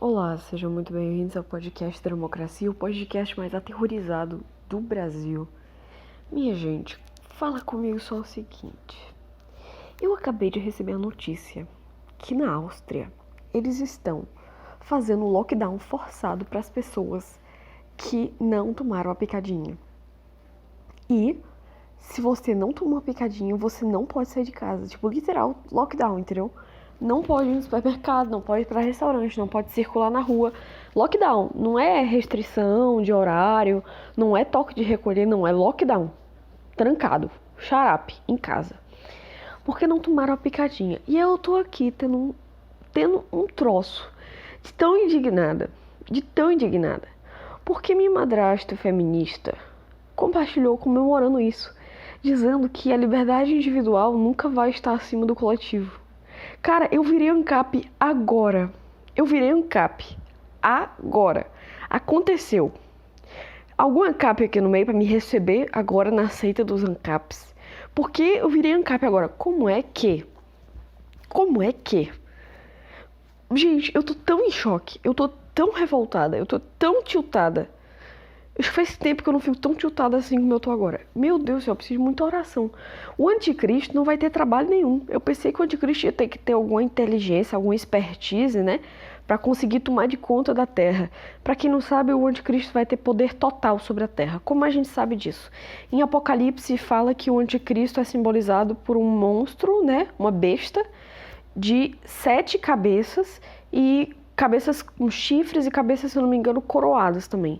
Olá, sejam muito bem-vindos ao podcast Democracia, o podcast mais aterrorizado do Brasil. Minha gente, fala comigo só o seguinte. Eu acabei de receber a notícia que na Áustria eles estão fazendo lockdown forçado para as pessoas que não tomaram a picadinha. E se você não tomou a picadinha, você não pode sair de casa. Tipo, literal, lockdown, entendeu? Não pode ir no supermercado, não pode ir pra restaurante, não pode circular na rua. Lockdown não é restrição de horário, não é toque de recolher, não, é lockdown. Trancado, xarape, em casa. Porque não tomaram a picadinha. E eu tô aqui tendo um troço de tão indignada, Porque minha madrasta feminista compartilhou comemorando isso, dizendo que a liberdade individual nunca vai estar acima do coletivo. Cara, eu virei ANCAP agora. Aconteceu. Algum ANCAP aqui no meio pra me receber agora na seita dos ANCAPs. Porque eu virei ANCAP agora. Como é que? Gente, eu tô tão em choque. Eu tô tão revoltada. Eu tô tão tiltada. Faz tempo que eu não fico tão tiltada assim como eu tô agora. Meu Deus do céu, eu preciso de muita oração. O anticristo não vai ter trabalho nenhum. Eu pensei que o anticristo ia ter que ter alguma inteligência, alguma expertise, né? Pra conseguir tomar de conta da terra. Pra quem não sabe, o anticristo vai ter poder total sobre a terra. Como a gente sabe disso? Em Apocalipse fala que o anticristo é simbolizado por um monstro, né? Uma besta de 7 cabeças e cabeças com chifres e cabeças, se eu não me engano, coroadas também.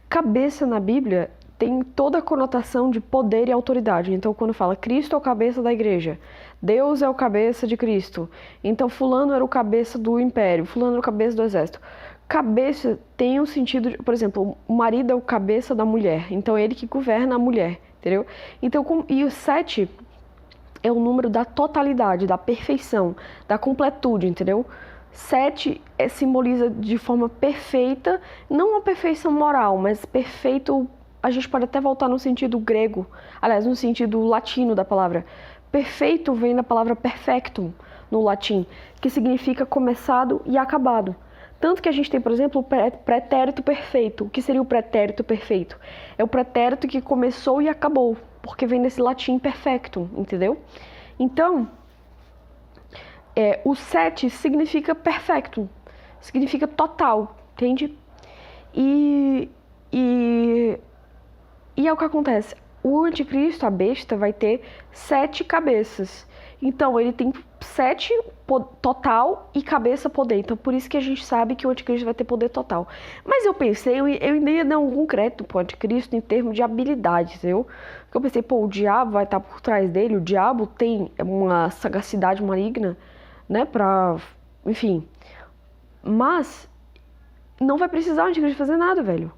Cabeça na Bíblia tem toda a conotação de poder e autoridade. Então, quando fala Cristo é o cabeça da igreja, Deus é o cabeça de Cristo, então fulano era o cabeça do império, fulano era o cabeça do exército. Cabeça tem um sentido de, por exemplo, o marido é o cabeça da mulher, então é ele que governa a mulher, entendeu? Então, e o 7 é o número da totalidade, da perfeição, da completude, entendeu? 7 simboliza de forma perfeita, não uma perfeição moral, mas perfeito, a gente pode até voltar no sentido grego, aliás, no sentido latino da palavra. Perfeito vem da palavra perfectum, no latim, que significa começado e acabado. Tanto que a gente tem, por exemplo, o pretérito perfeito. O que seria o pretérito perfeito? É o pretérito que começou e acabou, porque vem desse latim perfectum, entendeu? Então, o 7 significa perfecto, significa total, entende? E é o que acontece. O anticristo, a besta, vai ter 7 cabeças. Então, ele tem 7 total e cabeça poder. Então, por isso que a gente sabe que o anticristo vai ter poder total. Mas eu pensei, eu ainda ia dar algum crédito pro anticristo em termos de habilidades, entendeu? Porque eu pensei, o diabo vai estar por trás dele. O diabo tem uma sagacidade maligna, né, enfim. Mas não vai precisar o anticristo fazer nada, velho.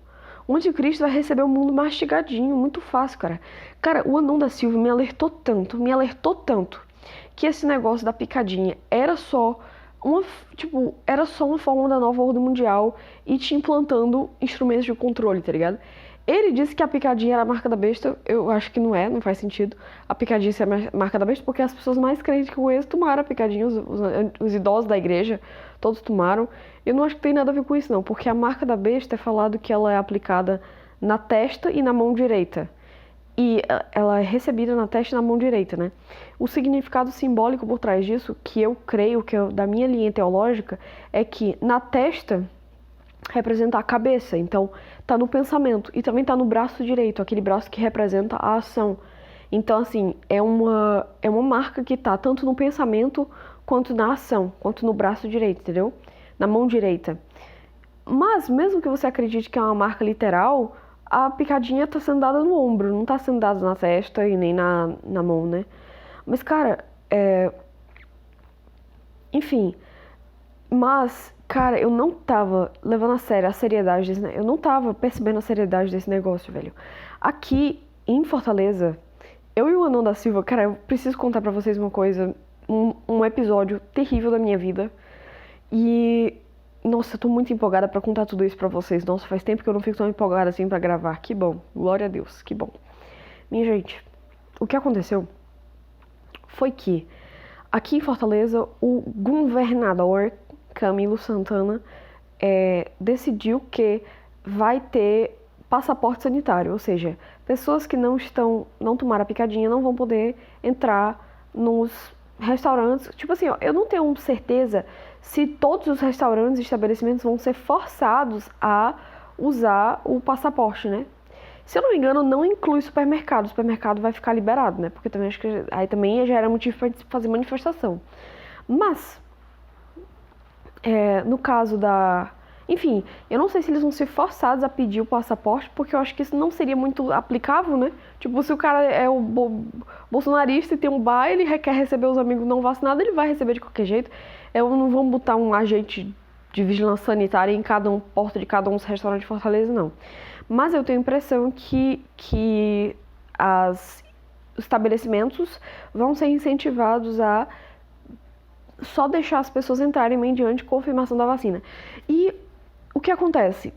O anticristo vai receber o mundo mastigadinho, muito fácil, cara. Cara, o Anão da Silva me alertou tanto, que esse negócio da picadinha era só uma forma da nova ordem mundial e te implantando instrumentos de controle, tá ligado? Ele disse que a picadinha era a marca da besta. Eu acho que não faz sentido a picadinha ser a marca da besta, porque as pessoas mais crentes que eu conheço tomaram a picadinha, os idosos da igreja, todos tomaram. Eu não acho que tem nada a ver com isso, não, porque a marca da besta é falado que ela é aplicada na testa e na mão direita. E ela é recebida na testa e na mão direita, né? O significado simbólico por trás disso, que eu creio, da minha linha teológica, é que na testa representa a cabeça, então tá no pensamento, e também tá no braço direito, aquele braço que representa a ação. Então, assim, é uma marca que tá tanto no pensamento quanto na ação, quanto no braço direito, entendeu? Na mão direita. Mas, mesmo que você acredite que é uma marca literal, a picadinha tá sendo dada no ombro, não tá sendo dada na testa e nem na mão, né? Mas, cara, enfim. Mas, cara, eu não tava levando a sério a seriedade desse negócio. Eu não tava percebendo a seriedade desse negócio, velho. Aqui, em Fortaleza, eu e o Anão da Silva, cara, eu preciso contar pra vocês uma coisa. Um episódio terrível da minha vida. E, nossa, eu tô muito empolgada pra contar tudo isso pra vocês. Nossa, faz tempo que eu não fico tão empolgada assim pra gravar. Que bom. Glória a Deus, que bom. Minha gente, o que aconteceu foi que aqui em Fortaleza, o governador Camilo Santana decidiu que vai ter passaporte sanitário, ou seja, pessoas que não tomaram a picadinha não vão poder entrar nos restaurantes. Tipo assim, ó, eu não tenho certeza se todos os restaurantes e estabelecimentos vão ser forçados a usar o passaporte, né? Se eu não me engano, não inclui supermercado. O supermercado vai ficar liberado, né? Porque também acho que aí também já era motivo para fazer manifestação. Mas, no caso da... Enfim, eu não sei se eles vão ser forçados a pedir o passaporte, porque eu acho que isso não seria muito aplicável, né? Tipo, se o cara é o bolsonarista e tem um bar, ele quer receber os amigos não vacinados, ele vai receber de qualquer jeito. Eu não vou botar um agente de vigilância sanitária em porta de cada um dos restaurantes de Fortaleza, não. Mas eu tenho a impressão que os estabelecimentos vão ser incentivados a só deixar as pessoas entrarem mediante confirmação da vacina. E o que acontece?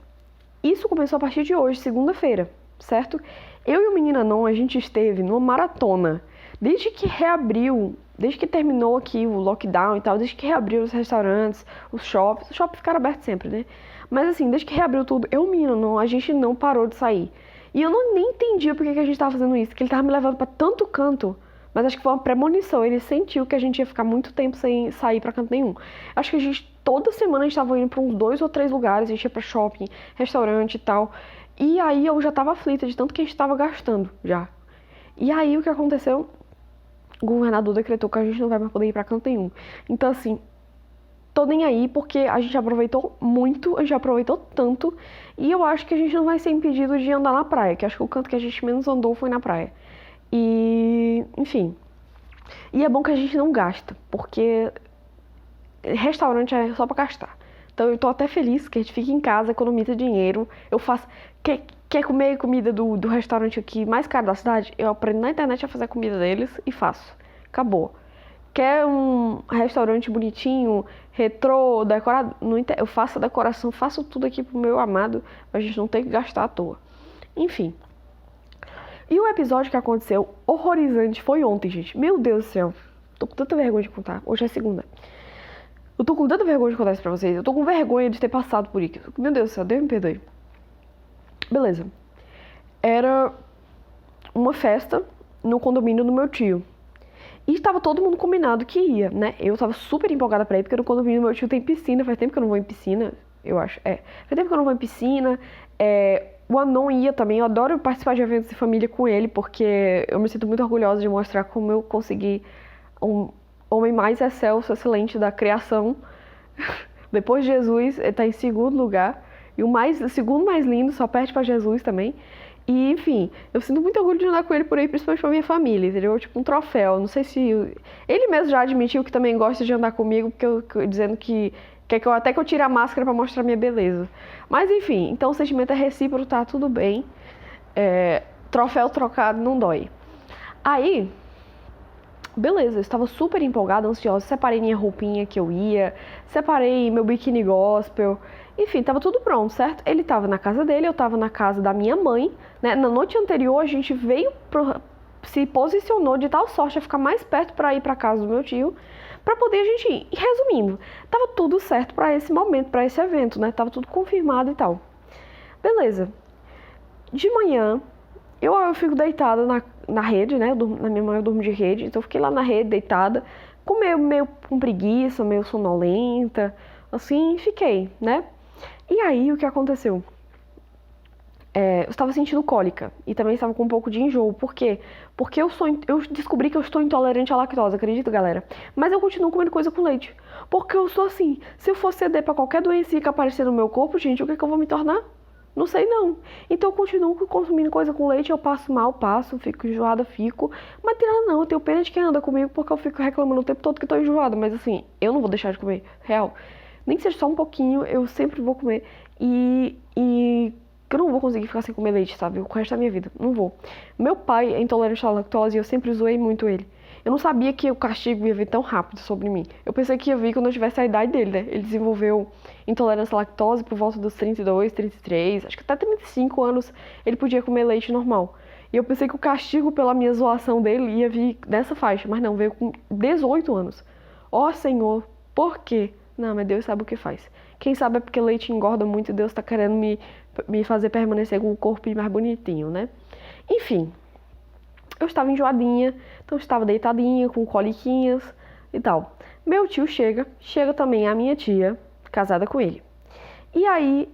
Isso começou a partir de hoje, segunda-feira, certo? Eu e o Menina Não, a gente esteve numa maratona. Desde que reabriu, desde que terminou aqui o lockdown e tal, desde que reabriu os restaurantes, os shoppings ficaram abertos sempre, né? Mas assim, desde que reabriu tudo, eu e o Menina Não, a gente não parou de sair. E eu nem entendia por que a gente tava fazendo isso, que ele tava me levando pra tanto canto. Mas acho que foi uma premonição, ele sentiu que a gente ia ficar muito tempo sem sair pra canto nenhum. Acho que toda semana a gente tava indo pra uns 2 ou 3 lugares, a gente ia pra shopping, restaurante e tal. E aí eu já tava aflita de tanto que a gente tava gastando já. E aí o que aconteceu? O governador decretou que a gente não vai mais poder ir pra canto nenhum. Então assim, tô nem aí porque a gente aproveitou muito, a gente aproveitou tanto. E eu acho que a gente não vai ser impedido de andar na praia, que acho que o canto que a gente menos andou foi na praia. E, enfim. E é bom que a gente não gasta, porque restaurante é só pra gastar. Então eu tô até feliz que a gente fique em casa, economiza dinheiro. Eu faço. Quer comer comida do restaurante aqui mais caro da cidade? Eu aprendo na internet a fazer a comida deles e faço. Acabou. Quer um restaurante bonitinho, retrô, decorado? Eu faço a decoração, faço tudo aqui pro meu amado, pra gente não ter que gastar à toa. Enfim. E o episódio que aconteceu horrorizante foi ontem, gente. Meu Deus do céu. Tô com tanta vergonha de contar. Hoje é segunda. Eu tô com tanta vergonha de contar isso pra vocês. Eu tô com vergonha de ter passado por isso. Meu Deus do céu, Deus me perdoe. Beleza. Era uma festa no condomínio do meu tio. E tava todo mundo combinado que ia, né? Eu tava super empolgada pra ir, porque no condomínio do meu tio tem piscina. Faz tempo que eu não vou em piscina, eu acho. Faz tempo que eu não vou em piscina. O Anon ia também. Eu adoro participar de eventos de família com ele, porque eu me sinto muito orgulhosa de mostrar como eu consegui um homem mais excelso, excelente da criação. Depois de Jesus, ele tá em segundo lugar. E o segundo mais lindo, só perde pra Jesus também. E, enfim, eu sinto muito orgulho de andar com ele por aí, principalmente pra minha família, entendeu? Tipo um troféu. Não sei se... Ele mesmo já admitiu que também gosta de andar comigo, dizendo que quer que até que eu tire a máscara pra mostrar minha beleza. Mas, enfim, então o sentimento é recíproco, tá tudo bem. Troféu trocado não dói. Aí, beleza, eu estava super empolgada, ansiosa. Separei minha roupinha que eu ia, separei meu biquíni gospel. Enfim, tava tudo pronto, certo? Ele tava na casa dele, eu tava na casa da minha mãe, né? Na noite anterior, a gente se posicionou de tal sorte a ficar mais perto pra ir pra casa do meu tio, pra poder a gente ir. E resumindo, tava tudo certo pra esse momento, pra esse evento, né? Tava tudo confirmado e tal. Beleza. De manhã, eu fico deitada na rede, né? Na minha mãe eu durmo de rede, então eu fiquei lá na rede, deitada, meio com preguiça, meio sonolenta, assim, fiquei, né? E aí, o que aconteceu? Eu estava sentindo cólica e também estava com um pouco de enjoo. Por quê? Porque eu descobri que eu estou intolerante à lactose, acredito, galera? Mas eu continuo comendo coisa com leite. Porque eu sou assim, se eu for ceder pra qualquer doença que aparecer no meu corpo, gente, o que eu vou me tornar? Não sei não. Então eu continuo consumindo coisa com leite, eu passo mal, fico enjoada, Mas não, eu tenho pena de quem anda comigo porque eu fico reclamando o tempo todo que tô enjoada. Mas assim, eu não vou deixar de comer, real. Nem que seja só um pouquinho, eu sempre vou comer. E eu não vou conseguir ficar sem comer leite, sabe? O resto da minha vida. Não vou. Meu pai é intolerante à lactose e eu sempre zoei muito ele. Eu não sabia que o castigo ia vir tão rápido sobre mim. Eu pensei que ia vir quando eu tivesse a idade dele, né? Ele desenvolveu intolerância à lactose por volta dos 32, 33, acho que até 35 anos ele podia comer leite normal. E eu pensei que o castigo pela minha zoação dele ia vir nessa faixa, mas não, veio com 18 anos. Ó Senhor, por quê? Não, mas Deus sabe o que faz. Quem sabe é porque leite engorda muito e Deus tá querendo me fazer permanecer com o corpo mais bonitinho, né? Enfim, eu estava enjoadinha, então eu estava deitadinha, com coliquinhas e tal. Meu tio chega também a minha tia, casada com ele. E aí,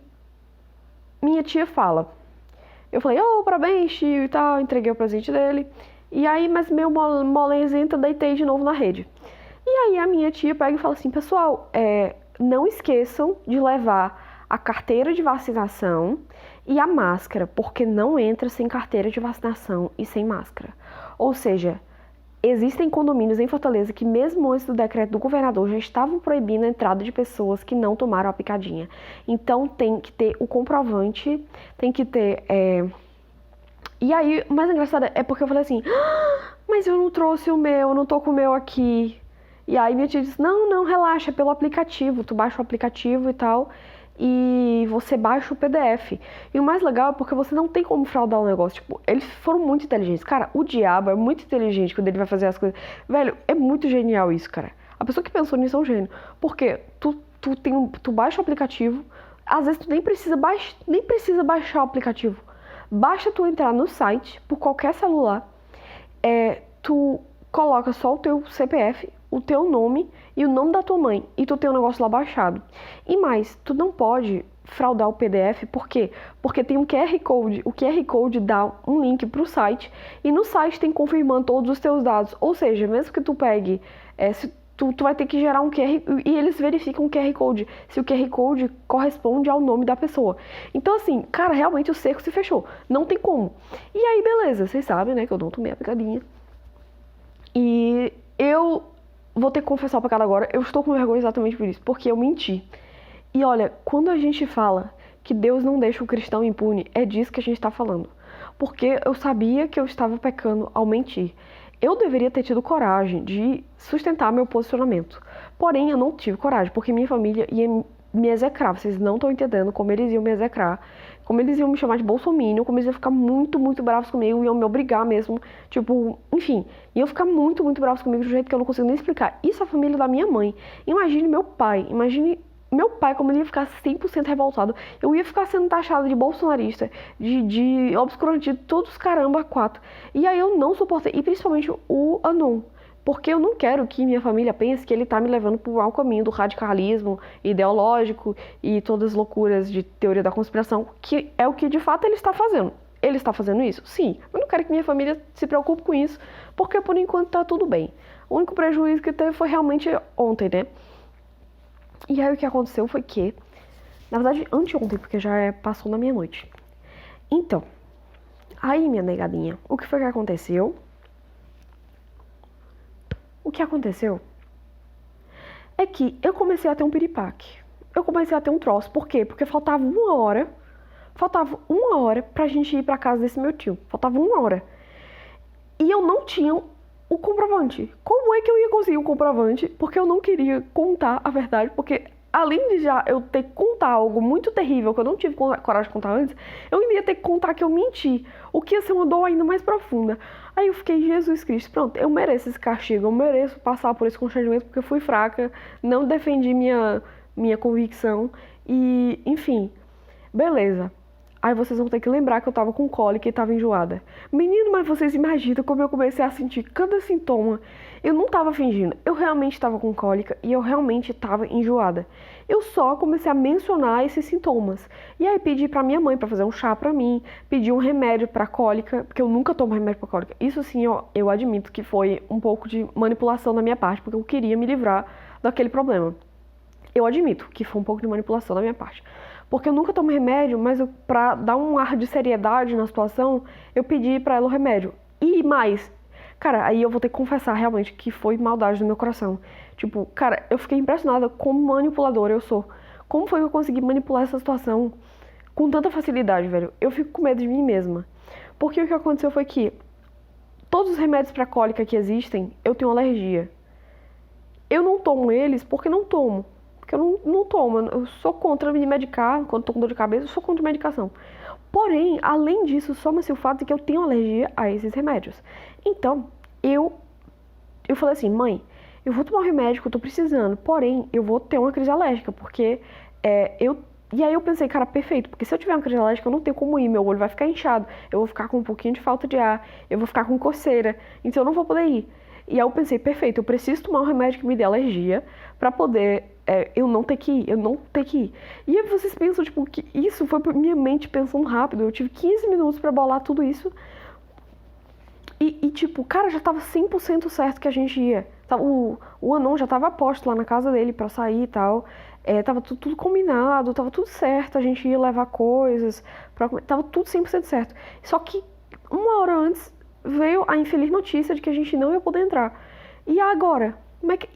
minha tia fala, eu falei, parabéns, tio, e tal, entreguei o presente dele. E aí, mas meio molezenta, deitei de novo na rede. E aí a minha tia pega e fala assim, pessoal, não esqueçam de levar a carteira de vacinação e a máscara, porque não entra sem carteira de vacinação e sem máscara. Ou seja, existem condomínios em Fortaleza que mesmo antes do decreto do governador já estavam proibindo a entrada de pessoas que não tomaram a picadinha. Então tem que ter o comprovante, tem que ter... E aí, o mais engraçado é porque eu falei assim, mas eu não trouxe o meu, eu não tô com o meu aqui. E aí minha tia disse, não, relaxa, é pelo aplicativo, tu baixa o aplicativo e tal, e você baixa o PDF. E o mais legal é porque você não tem como fraudar o negócio, tipo, eles foram muito inteligentes. Cara, o diabo é muito inteligente quando ele vai fazer as coisas. Velho, é muito genial isso, cara. A pessoa que pensou nisso é um gênio. Porque tu baixa o aplicativo, às vezes tu nem precisa baixar o aplicativo. Basta tu entrar no site, por qualquer celular, tu coloca só o teu CPF, o teu nome e o nome da tua mãe, e tu tem o negócio lá baixado. E mais, tu não pode fraudar o PDF, por quê? Porque tem um QR Code, o QR Code dá um link pro site, e no site tem confirmando todos os teus dados, ou seja, mesmo que tu pegue, tu vai ter que gerar um QR, e eles verificam o QR Code, se o QR Code corresponde ao nome da pessoa. Então assim, cara, realmente o cerco se fechou, não tem como. E aí, beleza, vocês sabem, né, que eu não tomei a picadinha. E eu vou ter que confessar o pecado agora, eu estou com vergonha exatamente por isso, porque eu menti. E olha, quando a gente fala que Deus não deixa o cristão impune, é disso que a gente está falando. Porque eu sabia que eu estava pecando ao mentir. Eu deveria ter tido coragem de sustentar meu posicionamento. Porém, eu não tive coragem, porque minha família ia me execrar. Vocês não estão entendendo como eles iam me execrar, como eles iam me chamar de bolsominion, como eles iam ficar muito, muito bravos comigo, iam me obrigar mesmo, tipo, enfim, iam ficar muito, muito bravos comigo de um jeito que eu não consigo nem explicar. Isso é a família da minha mãe. Imagine meu pai como ele ia ficar 100% revoltado. Eu ia ficar sendo taxada de bolsonarista, de obscurantista, todos caramba, quatro. E aí eu não suportei, e principalmente o Anon. Porque eu não quero que minha família pense que ele tá me levando pro mau caminho do radicalismo ideológico e todas as loucuras de teoria da conspiração, que é o que de fato ele está fazendo. Ele está fazendo isso? Sim. Eu não quero que minha família se preocupe com isso, porque por enquanto tá tudo bem. O único prejuízo que teve foi realmente ontem, né? E aí o que aconteceu foi que, na verdade, anteontem, porque já passou na minha noite. Então, aí minha negadinha, o que foi que aconteceu? O que aconteceu é que eu comecei a ter um piripaque. Eu comecei a ter um troço. Por quê? Porque faltava uma hora pra gente ir pra casa desse meu tio. Faltava uma hora. E eu não tinha o comprovante. Como é que eu ia conseguir o comprovante? Porque eu não queria contar a verdade, porque além de já eu ter que contar algo muito terrível que eu não tive coragem de contar antes, eu ainda ia ter que contar que eu menti, o que ia ser uma dor ainda mais profunda. Aí eu fiquei, Jesus Cristo, pronto, eu mereço esse castigo, eu mereço passar por esse constrangimento porque eu fui fraca, não defendi minha convicção e, enfim, beleza. Aí vocês vão ter que lembrar que eu tava com cólica e tava enjoada. Menino, mas vocês imaginam como eu comecei a sentir cada sintoma. Eu não tava fingindo, eu realmente tava com cólica e eu realmente tava enjoada. Eu só comecei a mencionar esses sintomas. E aí pedi pra minha mãe pra fazer um chá pra mim, pedi um remédio pra cólica, porque eu nunca tomo remédio pra cólica. Isso sim, eu admito que foi um pouco de manipulação da minha parte, porque eu queria me livrar daquele problema. Eu admito que foi um pouco de manipulação da minha parte. Porque eu nunca tomo remédio, mas pra dar um ar de seriedade na situação, eu pedi pra ela o remédio. E mais, cara, aí eu vou ter que confessar realmente que foi maldade do meu coração. Tipo, cara, eu fiquei impressionada como manipuladora eu sou. Como foi que eu consegui manipular essa situação com tanta facilidade, velho? Eu fico com medo de mim mesma. Porque o que aconteceu foi que todos os remédios pra cólica que existem, eu tenho alergia. Eu não tomo eles porque não tomo. Porque eu não tomo, eu sou contra me medicar, quando tô com dor de cabeça, eu sou contra medicação. Porém, além disso, soma-se o fato de que eu tenho alergia a esses remédios. Então, eu falei assim, mãe, eu vou tomar o remédio que eu tô precisando, porém, eu vou ter uma crise alérgica, porque E aí eu pensei, cara, perfeito, porque se eu tiver uma crise alérgica, eu não tenho como ir, meu olho vai ficar inchado, eu vou ficar com um pouquinho de falta de ar, eu vou ficar com coceira, então eu não vou poder ir. E aí eu pensei, perfeito, eu preciso tomar um remédio que me dê alergia pra poder eu não ter que ir, eu não ter que ir. E aí vocês pensam, tipo, que isso foi pra minha mente pensando rápido, eu tive 15 minutos pra bolar tudo isso. Tipo, cara, já tava 100% certo que a gente ia. O Anon já tava aposto lá na casa dele pra sair e tal. Tava tudo combinado, tava tudo certo, a gente ia levar coisas, tava tudo 100% certo. Só que uma hora antes veio a infeliz notícia de que a gente não ia poder entrar. E agora? Como é que...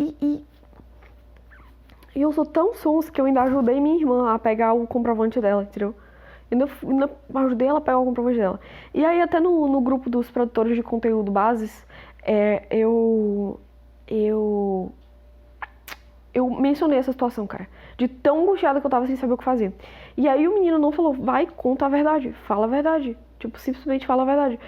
E eu sou tão sonsa que eu ainda ajudei minha irmã a pegar o comprovante dela, entendeu? Ainda ajudei ela a pegar o comprovante dela. E aí até no grupo dos produtores de conteúdo bases, eu mencionei essa situação, cara. De tão angustiada que eu tava sem saber o que fazer. E aí o menino não falou, vai, conta a verdade, fala a verdade. Tipo, simplesmente fala a verdade.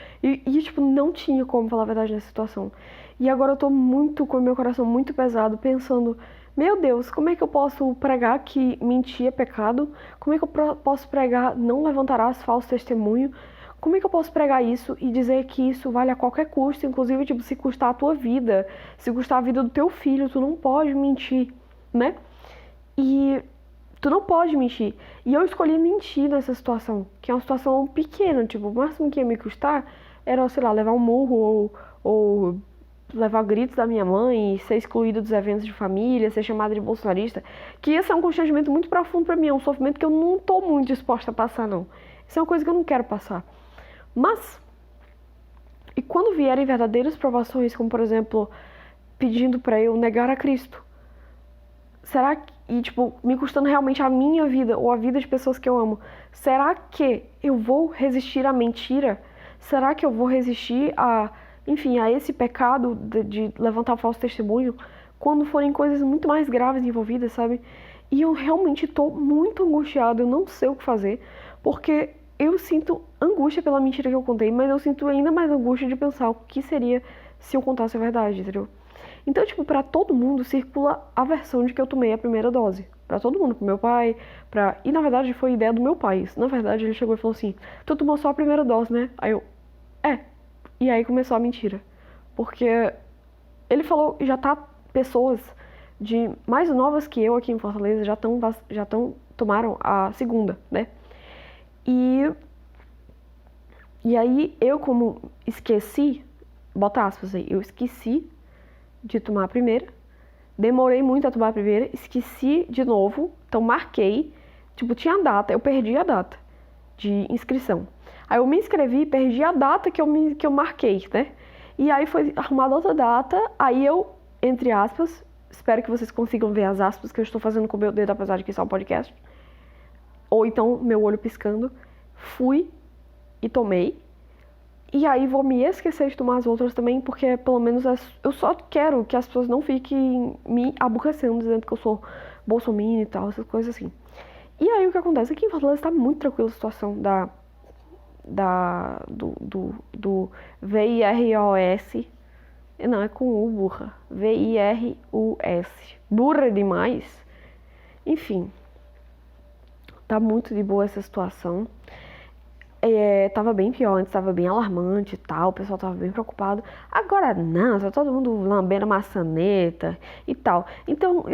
Tipo, não tinha como falar a verdade nessa situação. E agora eu tô muito, com o meu coração muito pesado, pensando, meu Deus, como é que eu posso pregar que mentir é pecado? Como é que eu posso pregar não levantarás falso testemunho? Como é que eu posso pregar isso e dizer que isso vale a qualquer custo, inclusive, tipo, se custar a tua vida, se custar a vida do teu filho, tu não pode mentir, né? E tu não pode mentir. E eu escolhi mentir nessa situação, que é uma situação pequena, tipo, o máximo que ia me custar era, sei lá, levar um murro ou levar gritos da minha mãe, ser excluída dos eventos de família, ser chamada de bolsonarista, que esse é um constrangimento muito profundo pra mim, é um sofrimento que eu não tô muito disposta a passar, não. Isso é uma coisa que eu não quero passar. Mas, e quando vierem verdadeiras provações, como por exemplo, pedindo pra eu negar a Cristo, será que, e tipo, me custando realmente a minha vida ou a vida de pessoas que eu amo, será que eu vou resistir à mentira? Será que eu vou resistir a esse pecado de levantar falso testemunho quando forem coisas muito mais graves envolvidas, sabe? E eu realmente tô muito angustiada, eu não sei o que fazer, porque eu sinto angústia pela mentira que eu contei, mas eu sinto ainda mais angústia de pensar o que seria se eu contasse a verdade, entendeu? Então, tipo, pra todo mundo circula a versão de que eu tomei a primeira dose. Pra todo mundo, pro meu pai, E na verdade foi ideia do meu pai. Na verdade ele chegou e falou assim, tu tomou só a primeira dose, né? Aí eu, E aí começou a mentira. Porque ele falou, já tá pessoas de mais novas que eu aqui em Fortaleza tomaram a segunda, né? E aí eu, como esqueci, bota aspas aí, eu esqueci de tomar a primeira, demorei muito a tomar a primeira, esqueci de novo, então marquei, tipo, tinha data, eu perdi a data de inscrição. Aí eu me inscrevi, perdi a data que eu marquei, né? E aí foi arrumada outra data, aí eu, entre aspas, espero que vocês consigam ver as aspas que eu estou fazendo com o meu dedo, apesar de que isso é um podcast, ou então meu olho piscando, fui e tomei. E aí vou me esquecer de tomar as outras também, porque pelo menos eu só quero que as pessoas não fiquem me aborrecendo, dizendo que eu sou bolsominion e tal, essas coisas assim. E aí o que acontece? Aqui em Fortaleza está muito tranquila a situação do VIROS. Não, é com U, burra. VIRUS. Burra demais. Enfim. Tá muito de boa essa situação. Tava bem pior antes, tava bem alarmante e tal, o pessoal tava bem preocupado. Agora não, tá todo mundo lambendo a maçaneta e tal. Então,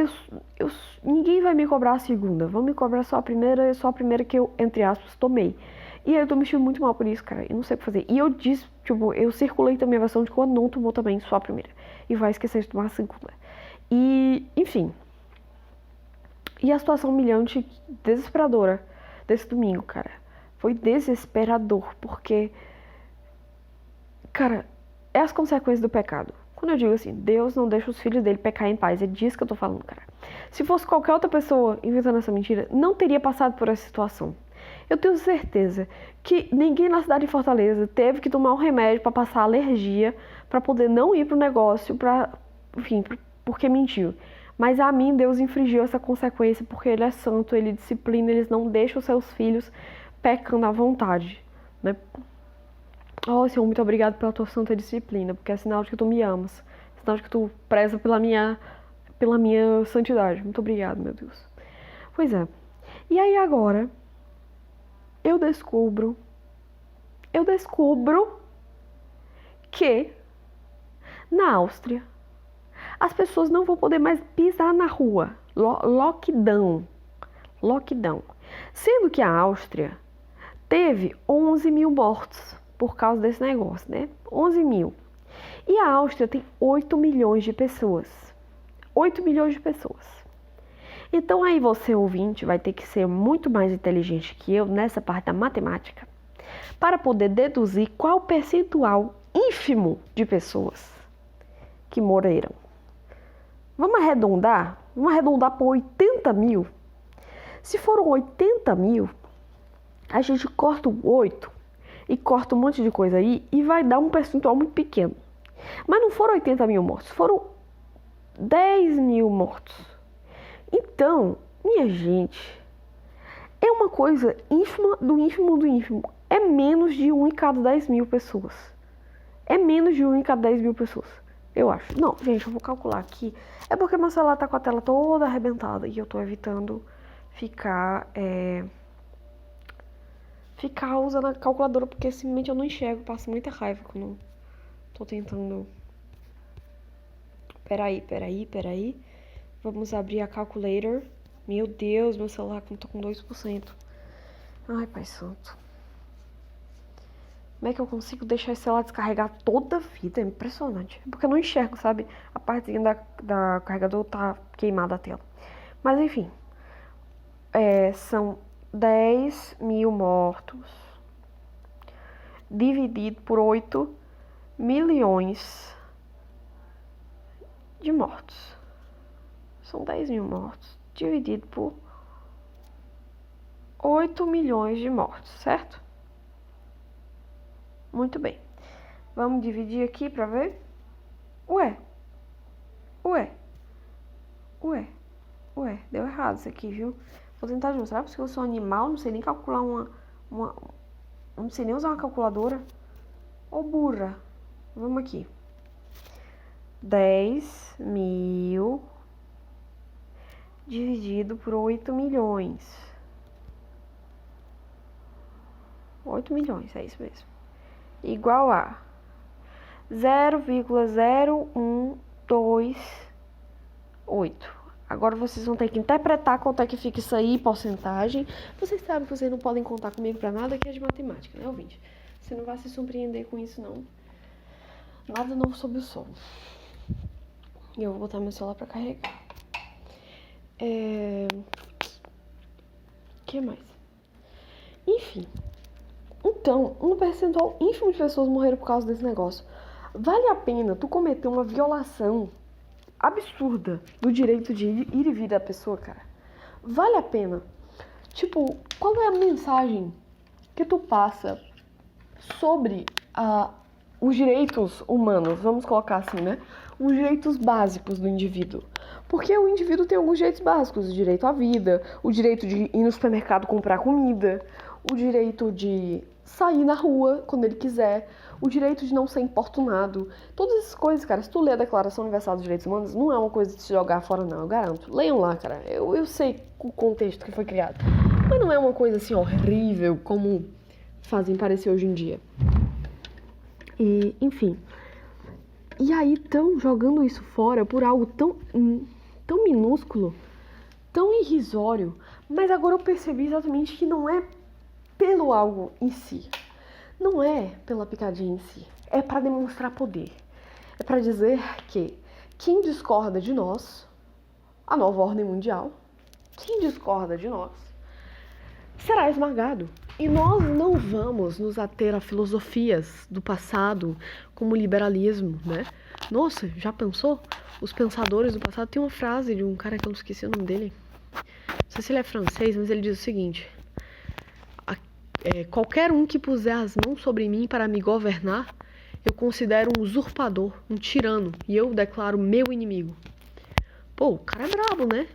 ninguém vai me cobrar a segunda, vão me cobrar só a primeira que eu, entre aspas, tomei. E aí eu tô me sentindo muito mal por isso, cara, eu não sei o que fazer. E eu disse, tipo, eu circulei também a versão de quando não tomou também só a primeira. E vai esquecer de tomar a segunda. E, enfim. E a situação humilhante, desesperadora desse domingo, cara. Foi desesperador, porque, cara, é as consequências do pecado. Quando eu digo assim, Deus não deixa os filhos dele pecar em paz, é disso que eu tô falando, cara. Se fosse qualquer outra pessoa inventando essa mentira, não teria passado por essa situação. Eu tenho certeza que ninguém na cidade de Fortaleza teve que tomar um remédio pra passar alergia, pra poder não ir pro negócio, porque mentiu. Mas a mim, Deus infringiu essa consequência, porque Ele é santo, Ele disciplina, Ele não deixa os seus filhos pecando à vontade, né? Oh, Senhor, muito obrigado pela tua santa disciplina, porque é sinal de que tu me amas. Sinal de que tu preza pela minha santidade. Muito obrigado, meu Deus. Pois é. E aí agora, eu descubro que na Áustria as pessoas não vão poder mais pisar na rua. Lockdown. Sendo que a Áustria teve 11 mil mortos por causa desse negócio, né? 11 mil. E a Áustria tem 8 milhões de pessoas. 8 milhões de pessoas. Então aí você, ouvinte, vai ter que ser muito mais inteligente que eu nessa parte da matemática para poder deduzir qual o percentual ínfimo de pessoas que morreram. Vamos arredondar? Vamos arredondar para 80 mil? Se foram 80 mil, a gente corta o 8 e corta um monte de coisa aí e vai dar um percentual muito pequeno. Mas não foram 80 mil mortos, foram 10 mil mortos. Então, minha gente, é uma coisa ínfima do ínfimo do ínfimo. É menos de 1 em cada 10 mil pessoas. É menos de 1 em cada 10 mil pessoas, eu acho. Não, gente, eu vou calcular aqui. É porque meu celular tá com a tela toda arrebentada e eu tô evitando ficar usando a calculadora, porque simplesmente eu não enxergo, passo muita raiva quando tô tentando. Peraí. Vamos abrir a calculator. Meu Deus, meu celular tô com 2%. Ai, pai santo. Como é que eu consigo deixar esse celular descarregar toda a vida? É impressionante. Porque eu não enxergo, sabe? A partezinha da carregador tá queimada a tela. Mas enfim. São 10 mil mortos dividido por 8 milhões de mortos. São 10 mil mortos dividido por 8 milhões de mortos, certo? Muito bem. Vamos dividir aqui pra ver? Ué, deu errado isso aqui, viu? Vou tentar de novo. Será porque eu sou animal? Não sei nem calcular não sei nem usar uma calculadora. Ô, burra. Vamos aqui. 10 mil dividido por 8 milhões. 8 milhões, é isso mesmo. Igual a 0,0128. Agora vocês vão ter que interpretar quanto é que fica isso aí, porcentagem. Vocês sabem que vocês não podem contar comigo pra nada que é de matemática, né, ouvinte? Você não vai se surpreender com isso, não. Nada novo sob o sol. E eu vou botar meu celular pra carregar. Que mais? Enfim. Então, um percentual ínfimo de pessoas morreram por causa desse negócio. Vale a pena tu cometer uma violação absurda do direito de ir e vir da pessoa, cara? Vale a pena? Tipo, qual é a mensagem que tu passa sobre os direitos humanos? Vamos colocar assim, né? Os direitos básicos do indivíduo. Porque o indivíduo tem alguns direitos básicos. O direito à vida, o direito de ir no supermercado comprar comida, o direito de sair na rua quando ele quiser, o direito de não ser importunado. Todas essas coisas, cara, se tu ler a Declaração Universal dos Direitos Humanos, não é uma coisa de se jogar fora, não, eu garanto. Leiam lá, cara. Eu sei o contexto que foi criado. Mas não é uma coisa assim horrível como fazem parecer hoje em dia. E, enfim. E aí estão jogando isso fora por algo tão minúsculo, tão irrisório. Mas agora eu percebi exatamente que não é pelo algo em si. Não é pela picadinha em si. É para demonstrar poder. É para dizer que quem discorda de nós, a nova ordem mundial, quem discorda de nós, será esmagado. E nós não vamos nos ater a filosofias do passado, como o liberalismo, né? Nossa, já pensou? Os pensadores do passado. Tem uma frase de um cara que eu não esqueci o nome dele. Não sei se ele é francês, mas ele diz o seguinte: qualquer um que puser as mãos sobre mim para me governar, eu considero um usurpador, um tirano, e eu declaro meu inimigo. Pô, o cara é brabo, né?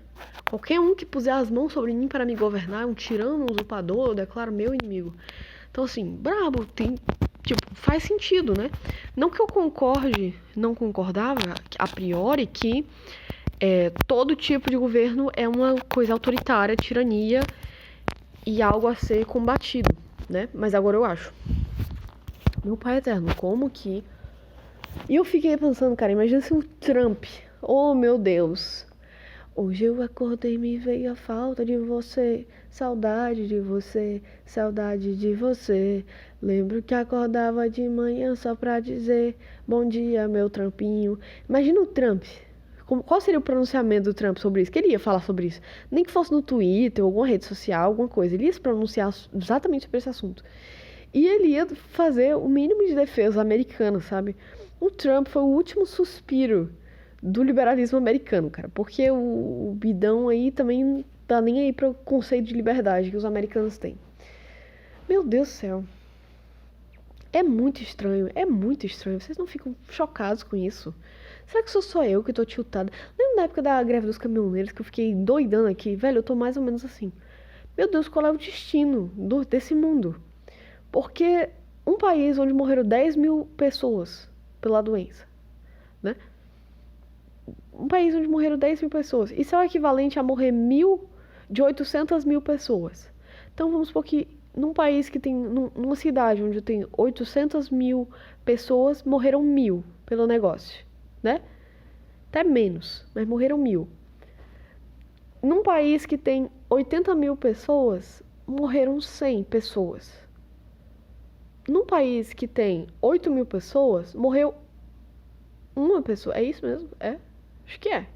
Qualquer um que puser as mãos sobre mim para me governar é um tirano, um usurpador, eu declaro meu inimigo. Então, assim, brabo, tipo, faz sentido, né? Não que eu não concordava a priori que todo tipo de governo é uma coisa autoritária, tirania e algo a ser combatido, né? Mas agora eu acho. Meu pai eterno, como que... E eu fiquei pensando, cara, imagina se o Trump... Oh, meu Deus... Hoje eu acordei e me veio a falta de você, saudade de você, saudade de você. Lembro que acordava de manhã só pra dizer bom dia, meu Trumpinho. Imagina o Trump. Qual seria o pronunciamento do Trump sobre isso? Queria falar sobre isso. Nem que fosse no Twitter, ou alguma rede social, alguma coisa. Ele ia se pronunciar exatamente sobre esse assunto. E ele ia fazer o mínimo de defesa americana, sabe? O Trump foi o último suspiro do liberalismo americano, cara. Porque o bidão aí também não tá nem aí para o conceito de liberdade que os americanos têm. Meu Deus do céu. É muito estranho, é muito estranho. Vocês não ficam chocados com isso? Será que sou só eu que tô tiltada? Lembra na época da greve dos caminhoneiros que eu fiquei doidando aqui? Velho, eu tô mais ou menos assim. Meu Deus, qual é o destino desse mundo? Porque um país onde morreram 10 mil pessoas pela doença, né? Um país onde morreram 10 mil pessoas. Isso é o equivalente a morrer de 800 mil pessoas. Então vamos supor que num país que tem, numa cidade onde tem 800 mil pessoas, morreram 1.000 pelo negócio, né? Até menos, mas morreram 1.000. Num país que tem 80 mil pessoas, morreram 100 pessoas. Num país que tem 8 mil pessoas, morreu uma pessoa. É isso mesmo? É? Acho que é.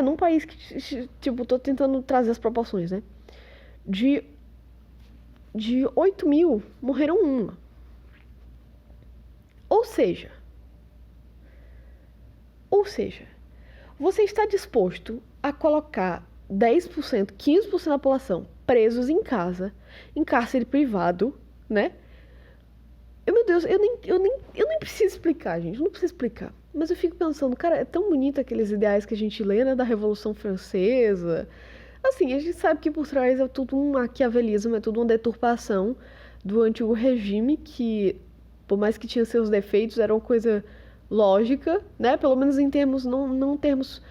Num país que, tipo, tô tentando trazer as proporções, né? De 8 mil, morreram uma. Ou seja, você está disposto a colocar 10%, 15% da população presos em casa, em cárcere privado, né? Meu Deus, eu nem preciso explicar, gente. Eu não preciso explicar. Mas eu fico pensando, cara, é tão bonito aqueles ideais que a gente lê, né, da Revolução Francesa. Assim, a gente sabe que por trás é tudo um maquiavelismo, é tudo uma deturpação do antigo regime que, por mais que tinha seus defeitos, era uma coisa lógica, né? Pelo menos em termos, não termos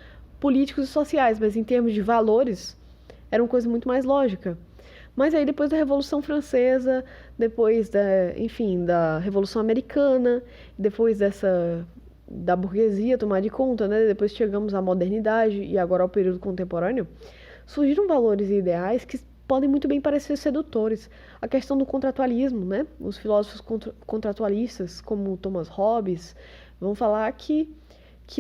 políticos e sociais, mas em termos de valores, era uma coisa muito mais lógica. Mas aí depois da Revolução Francesa, depois da Revolução Americana, depois da burguesia tomar de conta, né? Depois chegamos à modernidade e agora ao período contemporâneo, surgiram valores e ideais que podem muito bem parecer sedutores. A questão do contratualismo, né? Os filósofos contratualistas, como Thomas Hobbes, vão falar que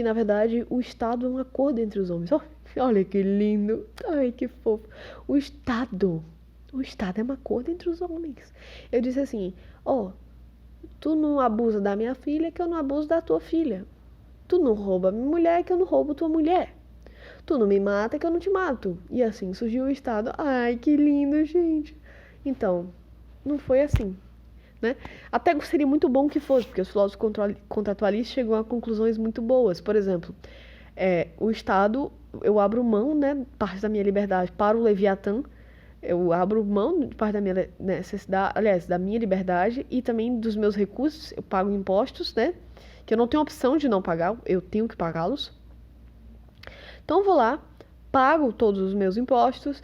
na verdade o Estado é um acordo entre os homens. Olha que lindo, ai que fofo. O Estado é um acordo entre os homens. Eu disse assim, tu não abusa da minha filha que eu não abuso da tua filha. Tu não rouba minha mulher que eu não roubo tua mulher. Tu não me mata que eu não te mato. E assim surgiu o Estado. Ai, que lindo, gente. Então, não foi assim, né? Até seria muito bom que fosse, porque os filósofos contratualistas chegam a conclusões muito boas. Por exemplo, o Estado, eu abro mão, né, parte da minha liberdade para o Leviatã. Eu abro mão de parte da minha necessidade, aliás, da minha liberdade e também dos meus recursos. Eu pago impostos, né? Que eu não tenho opção de não pagar, eu tenho que pagá-los. Então eu vou lá, pago todos os meus impostos,